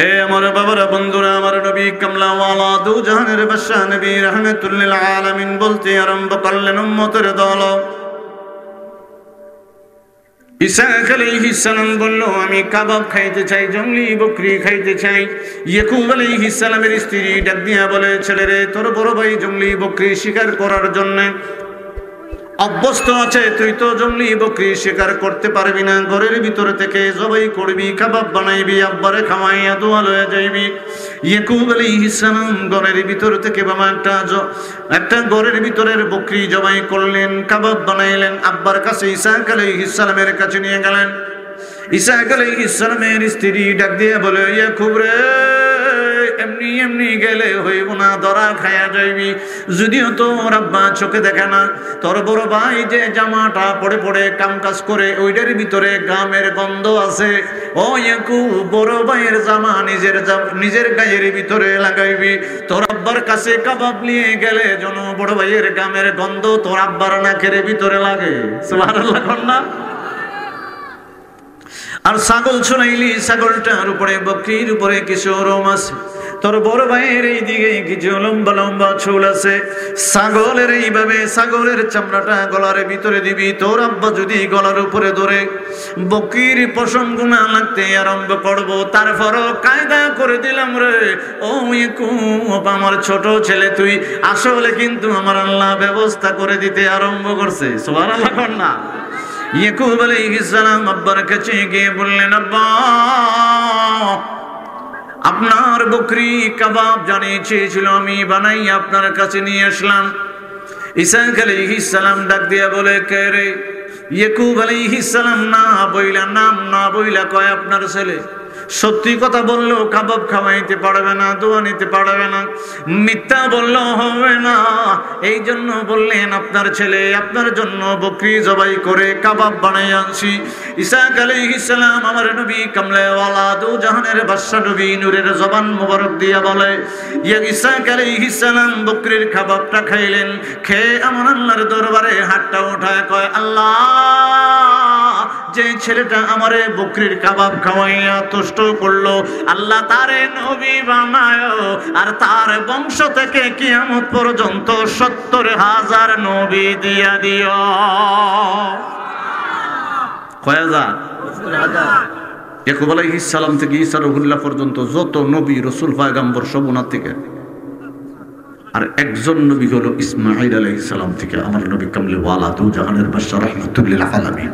এ আমার বাবারা, বন্ধুরা, আমার নবী কামলাওয়ালা দু জাহানের বাদশা নবী রাহমাতুল লিল আলামিন বলতে আরম্ভ করলেন উম্মতের দল। ইসহাক আলাইহিস সালাম বলল, আমি কাবাব খাইতে চাই, জংলি বকরি খাইতে চাই। ইয়াকুব আলাইহিস সালামের স্ত্রী ডাক দিয়া বলে, ছেলেরে, তোর বড় ভাই জংলি বকরি শিকার করার জন্য অভ্যস্ত আছে, তুই তো জংলি বকরি শিকার করতে পারবি না। ঘরের ভিতরে থেকে জবাই করবি, কাবাব বানাইবি, আব্বারে খাওয়াইয়া দোয়া লয়ে যাইবি। ইয়াকুব আলাইহিস সালাম ঘরের ভিতর থেকে বাবা একটা ঘরের ভিতরের বকরি জবাই করলেন, কাবাব বানাইলেন, আব্বার কাছে ইসহাক আলাইহিস সালামের কাছে নিয়ে গেলেন। ইসহাক আলাইহিস সালামের স্ত্রী ডাক দিয়ে বলে, ইয়াকুব রে, যাইবি, এমনি গেলে হইব না, ধরা খায়া যাইবি। যদিও তোর আব্বা চোখে দেখে না, তোর বড় ভাই যে জামাটা পড়ে পড়ে কাম কাজ করে ওইটার ভিতরে গামের গন্ধ আছে। ও ইয়াকুব, বড় ভাইয়ের জামা নিজের গায়ের ভিতরে লাগাইবি। তোর আব্বার কাছে কাবাব নিয়ে গেলে যেন বড় ভাইয়ের গামের গন্ধ তোর আব্বার নাকের ভিতরে লাগে। সুবহানাল্লাহ কন্যা। আর ছাগল শুনাইলি, ছাগলটার উপরে বকরির উপরে কিছু রোম আছে। তোর বড় ভাইয়ের এই দিকে কিছু লম্বা লম্বা চুল আছে। ছাগলের এইভাবে ছাগলের চামড়াটা গলার ভিতরে দিবি। তোর আব্বা যদি গলার উপরে ধরে বকরির পশম গুনা লাগতে আরম্ভ করবো, তারপরও কায়দা করে দিলাম রে ও ইয়াকুব, আমার ছোট ছেলে তুই আসলে কিন্তু আমার আল্লাহ ব্যবস্থা করে দিতে আরম্ভ করছে। সুবহানাল্লাহ কন্যা। ইয়াকুব আলাইহিস সালাম আব্বার কাছে গিয়ে বললেন, আব্বা আপনার বকরি কাবাব জানিয়ে চেয়েছিল, আমি বানাই আপনার কাছে নিয়ে আসলাম। ইসহাক আলাইহিস সালাম ডাক দিয়া বলে, কে রে? ইয়াকুব আলাইহিস সালাম না বইলা, নাম না বইলা কয়, আপনার ছেলে। সত্যি কথা বললেও কাবাব খাওয়াইতে পারবে না, দোয়া নিতে পারবে না, মিথ্যা বললেও হবে না। এই জন্য বললেন আপনার ছেলে, আপনার জন্য বকরি জবাই করে কাবাব বানাই আনছি। ইসহাক আলাইহিস সালাম আমার নবী কামলেওয়ালা দু জাহানের বাদশা নবী নূরের জবান মোবারক দিয়া বলে, ইসহাক আলাইহিস সালাম বকরির কাবাবটা খাইলেন। খেয়ে আমার আল্লাহর দরবারে হাতটা উঠায় কয়, আল্লাহ, যে ছেলেটা আমারে বকরির কাবাব খাওয়াইয়া তুষ্ট করলো, আল্লাহ তারে নবী বানায় আর তার বংশ থেকে কিয়ামত পর্যন্ত ৭০,০০০ নবী দিয়া দিও। কয় হাজার? ইয়াকুব আলাইহিস সালাম থেকে ঈসা রুহুল্লাহ পর্যন্ত যত নবী রাসূল পয়গম্বর সব ওনার থেকে। আর একজন নবী হলো ইসমাঈল আলাইহিস সালাম থেকে, আমার নবী কামলে ওয়ালা দু জাহানের বাদশা রাহমাতুল লিল আলামিন।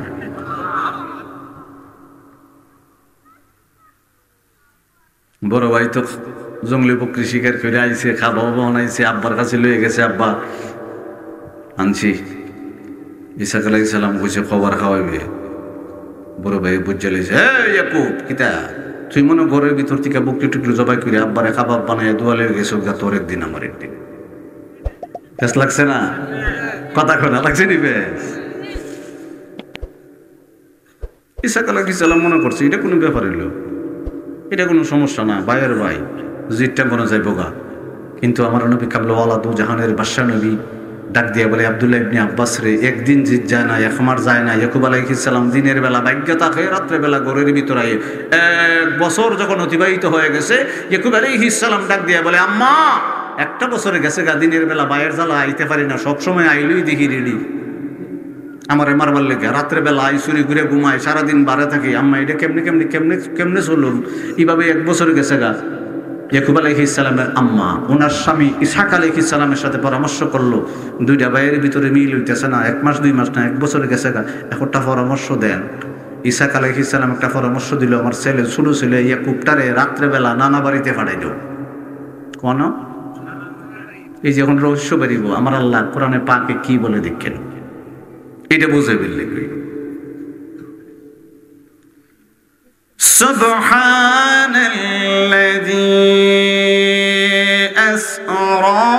বড় ভাই তো জঙ্গলি বকরি শিকার করে আইছে, খাবার বানাইছে, আব্বার কাছে লয়ে গেছে, আব্বা আনছি। ইসহাক আলাইহিস সালাম কইছে খবর খাওয়াইবে। বড় ভাই বুঝে লেছে, ইয়াকুব কিতা তুই মনে ঘরের ভিতর থেকে বকরি টুকরি জবাই করে আব্বারে কাবাব বানায় দোয়া লয়ে গেছো, তোর একদিন আমার একদিন। বেশ লাগছে না? কথা কনা লাগছে নি? বেশ। ইসহাক আলাইহিস সালাম মনে করছে এটা কোনো ব্যাপার হইলো, এটা কোনো সমস্যা না, ভাইয়ের ভাই জিদটা মনে যায় বোগা। কিন্তু আমার নবী কামলেওয়ালা দু জাহানের বাদশা নবী ডাক দিয়া বলে, আব্দুল্লাহ ইবনে আব্বাস রে, একদিন জিদ যায় না, এক মাস যায় না। ইয়াকুব আলাইহিস সালাম দিনের বেলা ভাগ্যতা হয়ে রাত্রে বেলা ঘরের ভিতরে 1 বছর যখন অতিবাহিত হয়ে গেছে, ইয়াকুব আলাইহিস সালাম ডাক দিয়া বলে, আম্মা 1টা বছরে গেছে গা, দিনের বেলা বাইরের জ্বালা আইতে পারি না, সবসময় আইলই দেখি রেডি আমার মারবার লেগে। রাত্রে বেলা আই চুরি ঘুরে ঘুমাই, সারাদিন বারে থাকি। আম্মা এটা কেমনে কেমনে কেমনে কেমনে চলুন? এইভাবে 1 বছর গেছে গা। ইয়াকুব আলাইহিস সালামের আম্মা ওনার স্বামী ইসহাক আলাইহিস সালামের সাথে পরামর্শ করলো, দুইটা ভাইয়ের ভিতরে মিল হইতেছে না, 1 মাস 2 মাস না, 1 বছর গেছে গা, একটা পরামর্শ দেন। ইসহাক আলাইহিস সালাম একটা পরামর্শ দিল, আমার ছেলে ছোট ছেলে ইয়াকুবটারে রাত্রেবেলা নানা বাড়িতে পাঠাইল। কোন এই যখন রহস্য বেরিব, আমার আল্লাহ কোরআনে পাকে কি বলে দেখেন, এটা বুঝে ফেললে। সুবহানাল্লাযী আসরা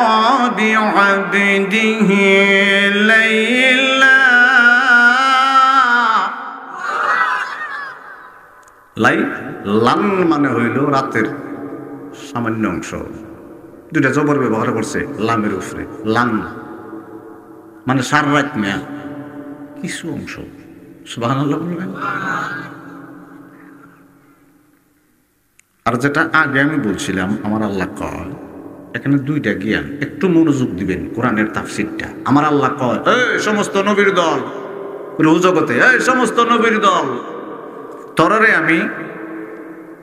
বি'আবদিহি লাইলা। লান মানে হইল রাতের সামান্য অংশ, দুটা জবর ব্যবহার করছে লামের উপরে। লান মানে সারা রাত না, কিছু অংশ। সুবহানাল্লাহ বলবেন। আর যেটা আগে আমি বলছিলাম, আমার আল্লাহ কয়, এখানে 2টা জ্ঞান, একটু মনোযোগ দিবেন কোরআনের তাফসীরটা। আমার আল্লাহ কয়, এই সমস্ত নবীর দল, রুহ জগতে এই সমস্ত নবীর দল, তরারে আমি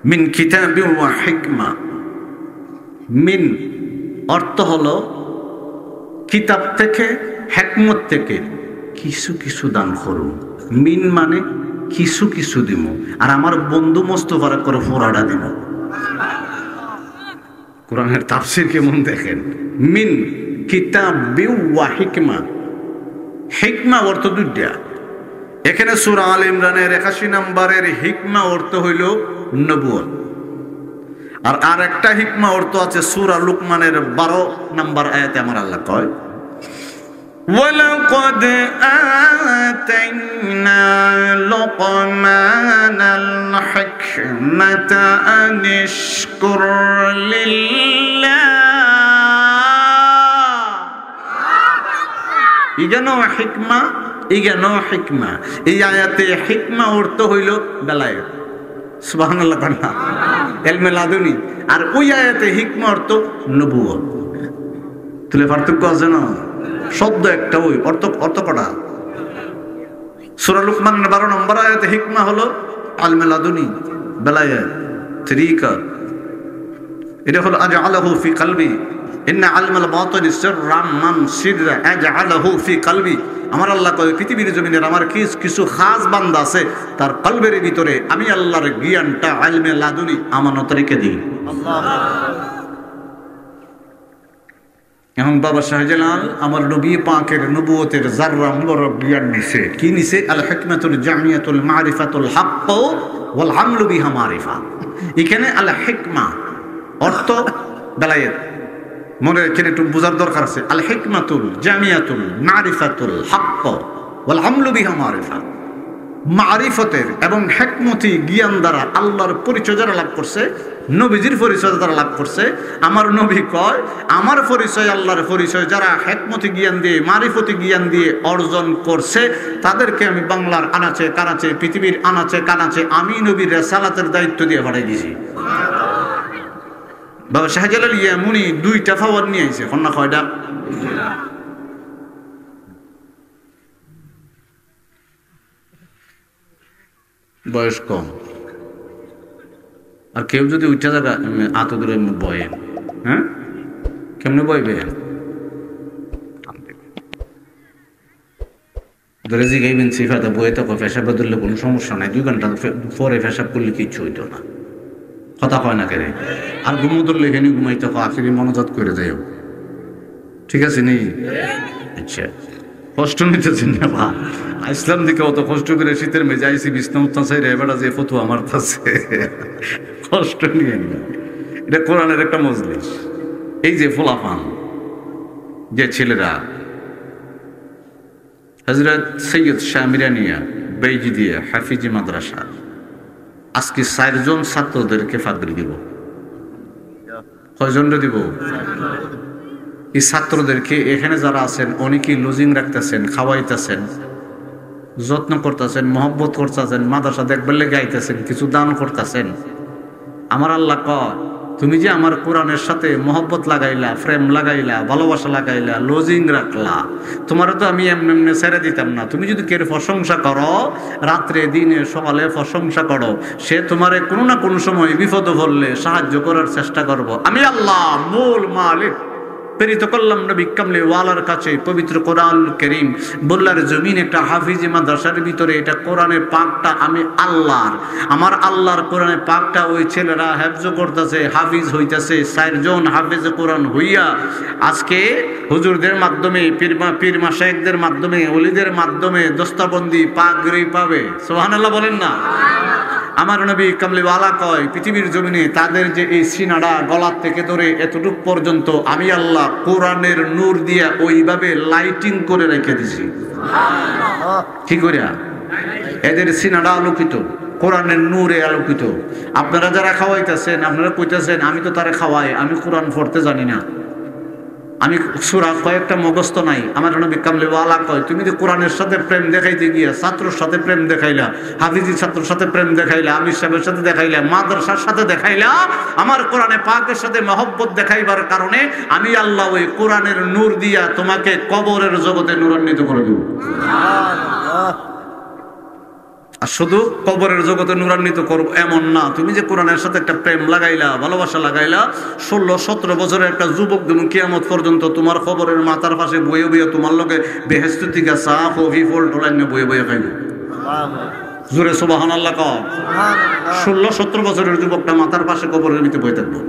মিন কিতাবি ওয়া হিকমা। মিন অর্থ হলো কিতাব থেকে, হিকমত থেকে কিছু কিছু দান করুন। মিন মানে কিছু কিছু দিব, আর আমার বন্ধু মোস্তফার করে ফোরাটা দিব। কোরআনের তাফসীর কেমন দেখেন, মিন কিতাবি ওয়া হিকমা। হিকমা অর্থ 2টা। এখানে সূরা আল ইমরানের 81 নম্বরের হিকমা অর্থ হইল নবুয়ত, আর একটা হিকমা অর্থ আছে সূরা লুকমানের 12 নম্বর আয়াতে আমার আল্লাহ কয় وَلَقَدْ آتَيْنَا لُقْمَانَ الْحِكْمَةَ أَنِ اشْكُرْ لِلَّهِ ইগানো হিকমা এই আয়াতে হিকমা অর্থ হইল বেলায়েত সুবহানাল্লাহ কান্না ইলমে লাদুনি আর ওই আয়াতে হিকমা অর্থ নবুয়ত তুলে পার্থক্য আছে না শব্দ একটা ওই অর্থ কটা সূরা লুকমানের 12 নম্বর আয়াতে হিকমা হলো ইলমে লাদুনি বেলায়েত তরিকা এটা হলো আজআলাহু ফি কলবি ইন্না আলমাল বাতিনি সিররাম মান সিররা আজআলাহু ফি কলবি আমার আল্লাহ কয় পৃথিবীর জমিনের আমার কিছু খাস বান্দা আছে তার কলবের ভিতরে আমি আল্লাহর জ্ঞানটা ইলমে লাদুনি আমানত রেখে দিই এখন বাবা শাহজালাল আমার নবী পাকের নবুয়তের যাররা মুবারক জ্ঞান নিছে কি নিছে আল হিকমাতুল জামিয়াতুল মারিফাতুল হক ওয়াল আমলু বিহা মারিফা এখানে আল হিকমা অর্থ বেলায়েত মনে রেখে একটু বোঝার দরকার আছে আল হিকমাতুল জামিয়াতুল মারিফাতুল হক ওয়াল আমলু বিহা মারিফা মারিফতের এবং হিকমতি জ্ঞান দ্বারা আল্লাহর পরিচয় যারা লাভ করছে নবীজির পরিচয় যারা লাভ করছে আমার নবী কয় আমার পরিচয় আল্লাহর পরিচয় যারা হিকমতি জ্ঞান দিয়ে মারিফতি জ্ঞান দিয়ে অর্জন করছে তাদেরকে আমি বাংলার আনাচে কানাচে পৃথিবীর আনাচে কানাচে আমি নবীর রিসালাতের দায়িত্ব দিয়ে পাঠিয়ে দিয়েছি বাবা শাহজালাল ইয়ামুনি 2টা ফাওয়ার নিয়ে আইছে কন্যা কয়টা বয়স কম আর কেউ যদি উঠা জায়গা আত দূরে বয়ে হ্যাঁ কেমনে বইবে ধরে জিগাইবেন সিফাতে বইয়ে তো পেশাবে ধরলে কোনো সমস্যা নাই 2 ঘন্টা পরে পেশাব করলে কিচ্ছু হইতো না কথা কয় না কেন আর ঘুমো ধরলে এখানে ঘুমাইতে আখিরি মনোজাত করে যাই ঠিক আছে নেই আচ্ছা কষ্ট নিতেছেন না বা ইসলাম দিকে অত কষ্ট করে শীতের মেজে আইসি বিছনা উত্তান চাই রেবেটা যে ফতুয়া আমার কাছে কষ্ট নিয়ে এটা কোরআনের একটা মজলিস এই যে ফোলাফান যে ছেলেরা হযরত সৈয়দ শামিরানিয়া বেইজিদিয়া হাফিজি মাদ্রাসা আজকে 4 জন ছাত্রদেরকে ফাদরি দিব কয়জনরে দিব এই ছাত্রদেরকে এখানে যারা আছেন অনেকেই লজিং রাখতেছেন খাওয়াইতেছেন যত্ন করতেছেন মহব্বত করতেছেন মাদ্রাসা দেখবার লেগে গাইতেছেন কিছু দান করতেছেন আমার আল্লাহ কয় তুমি যে আমার কোরআনের সাথে মহব্বত লাগাইলা প্রেম লাগাইলা ভালোবাসা লাগাইলা লজিং রাখলা তোমারও তো আমি এমনি ছেড়ে দিতাম না তুমি যদি কেউ প্রশংসা করো রাত্রে দিনে সকালে প্রশংসা করো সে তোমারে কোনো না কোনো সময় বিপদে পড়লে সাহায্য করার চেষ্টা করব আমি আল্লাহ মূল মালিক প্রেরিত করলাম নবী কামলে ওয়ালার কাছে পবিত্র কোরআনুল কারীম বল্লার জমিন একটা হাফিজি মাদ্রাসার ভিতরে এটা কোরআনের পাকটা আমি আল্লাহর আমার আল্লাহর কোরআনের পাকটা ওই ছেলেরা হেফজ করতেছে হাফিজ হইতাছে 4 জন হাফিজ কোরআন হইয়া আজকে হুজুরদের মাধ্যমে পীর মাশায়েখদের মাধ্যমে ওলিদের মাধ্যমে দস্তাবন্দি পাগড়ি পাবে সুবহানাল্লাহ বলেন না আমার নবী কামলে ওয়ালা কয় পৃথিবীর জমিনে তাদের যে এই সিনাড়া গলার থেকে ধরে এতটুক পর্যন্ত আমি আল্লাহ কোরআনের নূর দিয়া ওইভাবে লাইটিং করে রেখে দিছি কি করিয়া এদের সিনাড়া আলোকিত কোরআনের নূরে আলোকিত আপনারা যারা খাওয়াইতেছেন আপনারা কইতেছেন আমি তো তারা খাওয়াই আমি কোরআন পড়তে জানি না আমি সূরা কয়েকটা মুখস্থ নাই আমার নবী কামলে ওয়ালা কয় তুমি যে কোরআনের সাথে প্রেম দেখাইতে গিয়া ছাত্রর সাথে প্রেম দেখাইলা হাফিজি ছাত্রর সাথে প্রেম দেখাইলা আমির সাহেবের সাথে দেখাইলা মাদ্রাসার সাথে দেখাইলা আমার কোরআনে পাকের সাথে মহব্বত দেখাইবার কারণে আমি আল্লাহ ওই কোরআনের নূর দিয়া তোমাকে কবরের জগতে নূরান্বিত করে দেব সুবহানাল্লাহ আর শুধু কবরের জগতে নূরান্বিত করব এমন না তুমি যে কোরআনের সাথে একটা প্রেম লাগাইলা ভালোবাসা লাগাইলা 16-17 বছরের একটা যুবক তুমি কিয়ামত পর্যন্ত তোমার কবরের মাথার পাশে বয়ে বয়ে তোমার লগে বেহেশত থেকে চা কফি ফল টোলাইনে বয়ে বয়ে খাইব জোরে সুবহানাল্লাহ কও সুবহানাল্লাহ 16-17 বছরের যুবকটা মাথার পাশে কবরের ভিতরে বয়ে থাকবে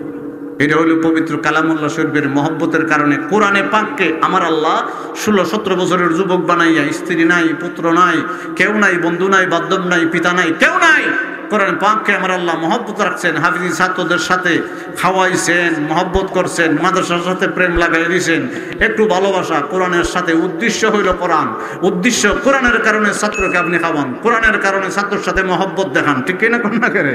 এটা হলো পবিত্র কালামুল্লাহ শরীফের মহব্বতের কারণে কোরআনে পাককে আমার আল্লাহ 16-17 বছরের যুবক বানাইয়া স্ত্রী নাই পুত্র নাই কেউ নাই বন্ধু নাই বান্ধব নাই পিতা নাই কেউ নাই কোরআন পাককে আমার আল্লাহ মহব্বত রাখছেন, হাফিজি ছাত্রদের সাথে খাওয়াইছেন, মহব্বত করছেন, মাদ্রাসার সাথে প্রেম লাগাই দিয়েছেন, একটু ভালোবাসা কোরআনের সাথে। উদ্দেশ্য হইল কোরআন, উদ্দেশ্য কোরআনের কারণে ছাত্রকে আপনি খাওয়ান, কোরআনের কারণে ছাত্রের সাথে মহব্বত দেখান, ঠিক কিনা কোন না করে?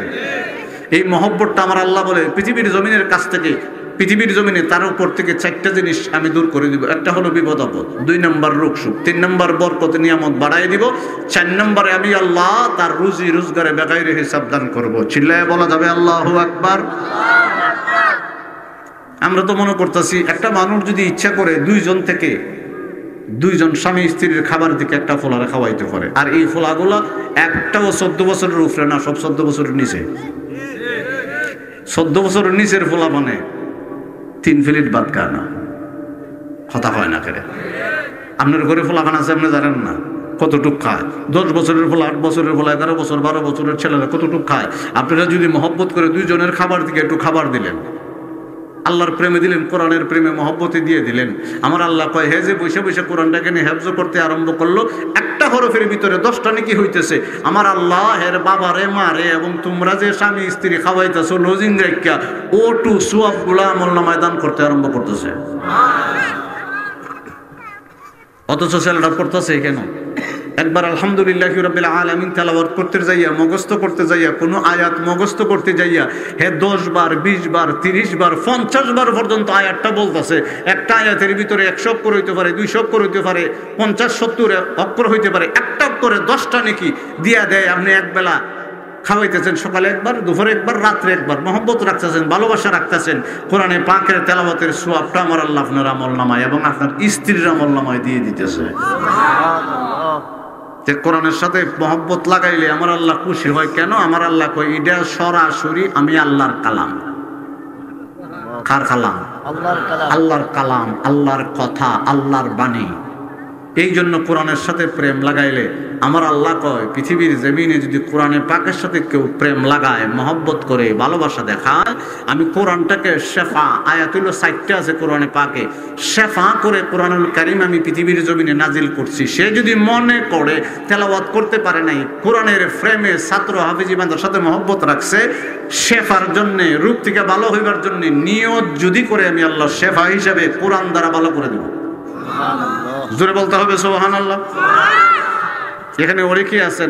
এই মহব্বতটা আমার আল্লাহ বলে পৃথিবীর জমিনের কাছ থেকে, পৃথিবীর জমিনে তার উপর থেকে 4টা জিনিস আমি দূর করে দিব। একটা হলো বিপদ আপদ, 2 নম্বর রোগ সুখ, 3 নম্বর বরকত নিয়ামত বাড়াই দিব, 4 নম্বরে আমি আল্লাহ তার রুজি রোজগারে বেগাইরে হিসাব দান করবো। চিল্লায় বলা যাবে আল্লাহু আকবার। আমরা তো মনে করতেছি একটা মানুষ যদি ইচ্ছা করে 2জন স্বামী স্ত্রীর খাবার দিকে একটা ফোলারে খাওয়াইতে পারে, আর এই ফোলাগুলা একটাও 14 বছরের উপরে না, সব 14 বছরের নিচে। 14 বছরের নিচের ফোলা মানে 3 প্লেট ভাত খায় না, কথা হয় না কেন? আপনার ঘরে ফোলা খান আছে, আপনি জানেন না কতটুক খায়? 10 বছরের ফোলা, 8 বছরের ফোলা, 11 বছর 12 বছরের ছেলেরা কতটুক খায়? আপনারা যদি মহব্বত করে 2 জনের খাবার দিকে একটু খাবার দিলেন, আল্লাহর প্রেমে দিলেন, কোরআনের প্রেমে মহব্বতে দিয়ে দিলেন, আমার আল্লাহ কয় হে যে বসে বসে কোরআনটাকে নিয়ে হেফজ করতে আরম্ভ করলো, একটা হরফের ভিতরে 10টা নেকি হইতেছে। আমার আল্লাহ এর বাবারে মারে এবং তোমরা যে স্বামী স্ত্রী খাওয়াইতেছো লজিং রেখা, ও টু সুয়াব গুলা আমল নামায় দান করতে আরম্ভ করতেছে। অথচ ছেলেটা পড়তেছে কেন? একবার আলহামদুলিল্লাহি রাব্বিল আলামিন তেলাওয়াত করতে যাইয়া, মুখস্থ করতে যাইয়া, কোনো আয়াত মুখস্থ করতে যাইয়া হে 10 বার 20 বার 30 বার 50 বার পর্যন্ত আয়াতটা বলতেছে। একটা আয়াতের ভিতরে 100 অক্ষর হইতে পারে, 200 অক্ষর হইতে পারে, 50-70 অক্ষর হইতে পারে, একটা অক্ষরে 10টা নেকি দিয়া দেয়। আপনি একবেলা খাওয়াইতেছেন, সকালে একবার, দুপুরে একবার, রাত্রে একবার, মহব্বত রাখতেছেন, ভালোবাসা রাখতেছেন। কোরআনে পাকের তেলাওয়াতের সওয়াবটা আমার আল্লাহ আপনার আমল নামায় এবং আপনার স্ত্রীর আমল নামায় দিয়ে দিতেছে। যে কোরআনের সাথে মহব্বত লাগাইলে আমার আল্লাহ খুশি হয় কেন? আমার আল্লাহ কয় এটা সরাসরি আমি আল্লাহর কালাম। কার কালাম? আল্লাহর কালাম, আল্লাহর কথা, আল্লাহর বাণী। এই জন্য কোরআনের সাথে প্রেম লাগাইলে আমার আল্লাহ কয় পৃথিবীর জমিনে যদি কোরআনের পাকের সাথে কেউ প্রেম লাগায়, মহব্বত করে, ভালোবাসা দেখায়, আমি কোরআনটাকে শেফা, আয়াতুল 60টা আছে কোরআনে পাকে, শেফা করে কোরআনুল কারীম আমি পৃথিবীর জমিনে নাজিল করছি। সে যদি মনে করে তেলাওয়াত করতে পারে নাই, কোরআনের ফ্রেমে ছাত্র হাফিজি বান্দার সাথে মহব্বত রাখছে, শেফার জন্য, রূপ থেকে ভালো হইবার জন্য নিয়ত যদি করে, আমি আল্লাহ শেফা হিসাবে কোরআন দ্বারা ভালো করে দেব। জোরে বলতে হবে সুবহানাল্লাহ। এখানে অনেকেই আছেন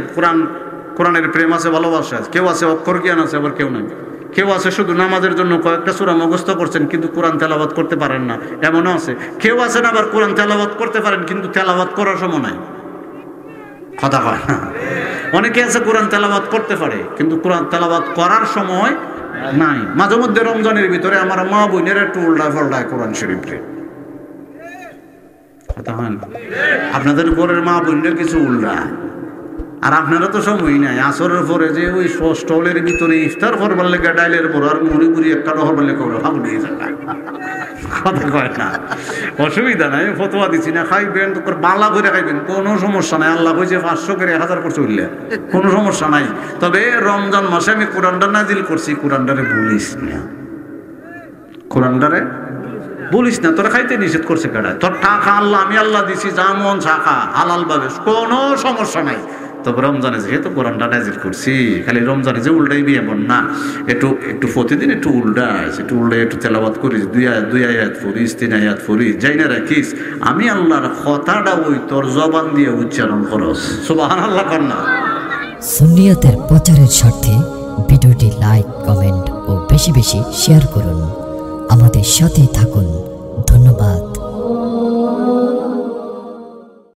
কোরআনের প্রেম আছে, ভালোবাসা আছে, কেউ আছে অক্ষর জ্ঞান আছে, আবার কেউ নাই। কেউ আছে শুধু নামাজের জন্য কয়েকটা সূরা মুখস্থ করছেন কিন্তু কোরআন তেলাওয়াত করতে পারেন না, এমনও আছে। কেউ আছেন আবার কোরআন তেলাওয়াত করতে পারেন কিন্তু তেলাওয়াত করার সময় নাই, কথা হয় না। অনেকে আছে কোরআন তেলাওয়াত করতে পারে কিন্তু কোরআন তেলাওয়াত করার সময় নাই। মাঝে মধ্যে রমজানের ভিতরে আমার মা বোনের একটু উল্টায় পাল্টায় কোরআন শরীফে, কথা হয় না। আপনাদের উপরের মা বোনরা কিছু উল্টা, আর আপনারা তো সময় নাই। আসরের পরে যে ওই স্টলের ভিতরে ইফতার করবার লেগে ডাইলের পর আর মুড়ি মুড়ি একটা হরবার লেগে ভাব নিয়ে যাবে, কথা কয় না। অসুবিধা নাই, ফতোয়া দিচ্ছি না, খাইবেন তো বালা করে খাইবেন, কোনো সমস্যা নাই। আল্লাহ কইছে 500 করে 1000 করছে উঠলে কোনো সমস্যা নাই। তবে রমজান মাসে আমি কোরআনটা নাজিল করছি, কোরআনটারে ভুলিস না, কোরআনটারে বলিস না। তোরা খাইতে নিষেধ করছে কেডায়? তোর টাকা আল্লাহ, আমি আল্লাহ দিছি, যা মন শাখা হালাল ভাবে, কোনো সমস্যা নাই। তবে রমজানে যেহেতু কোরআনটা নাজিল করছি, খালি রমজানে যে উল্টাইবি এমন না, একটু প্রতিদিন একটু উল্টাস, একটু তেলাওয়াত করিস, 2 আয়াত পড়িস, 3 আয়াত পড়িস, যাই না রাখিস, আমি আল্লাহর কথাটা ওই তোর জবান দিয়ে উচ্চারণ করস। সুবহানাল্লাহ কর না। সুন্নিয়তের প্রচারের স্বার্থে ভিডিওটি লাইক, কমেন্ট ও বেশি বেশি শেয়ার করুন। আমাদের সাথে থাকুন।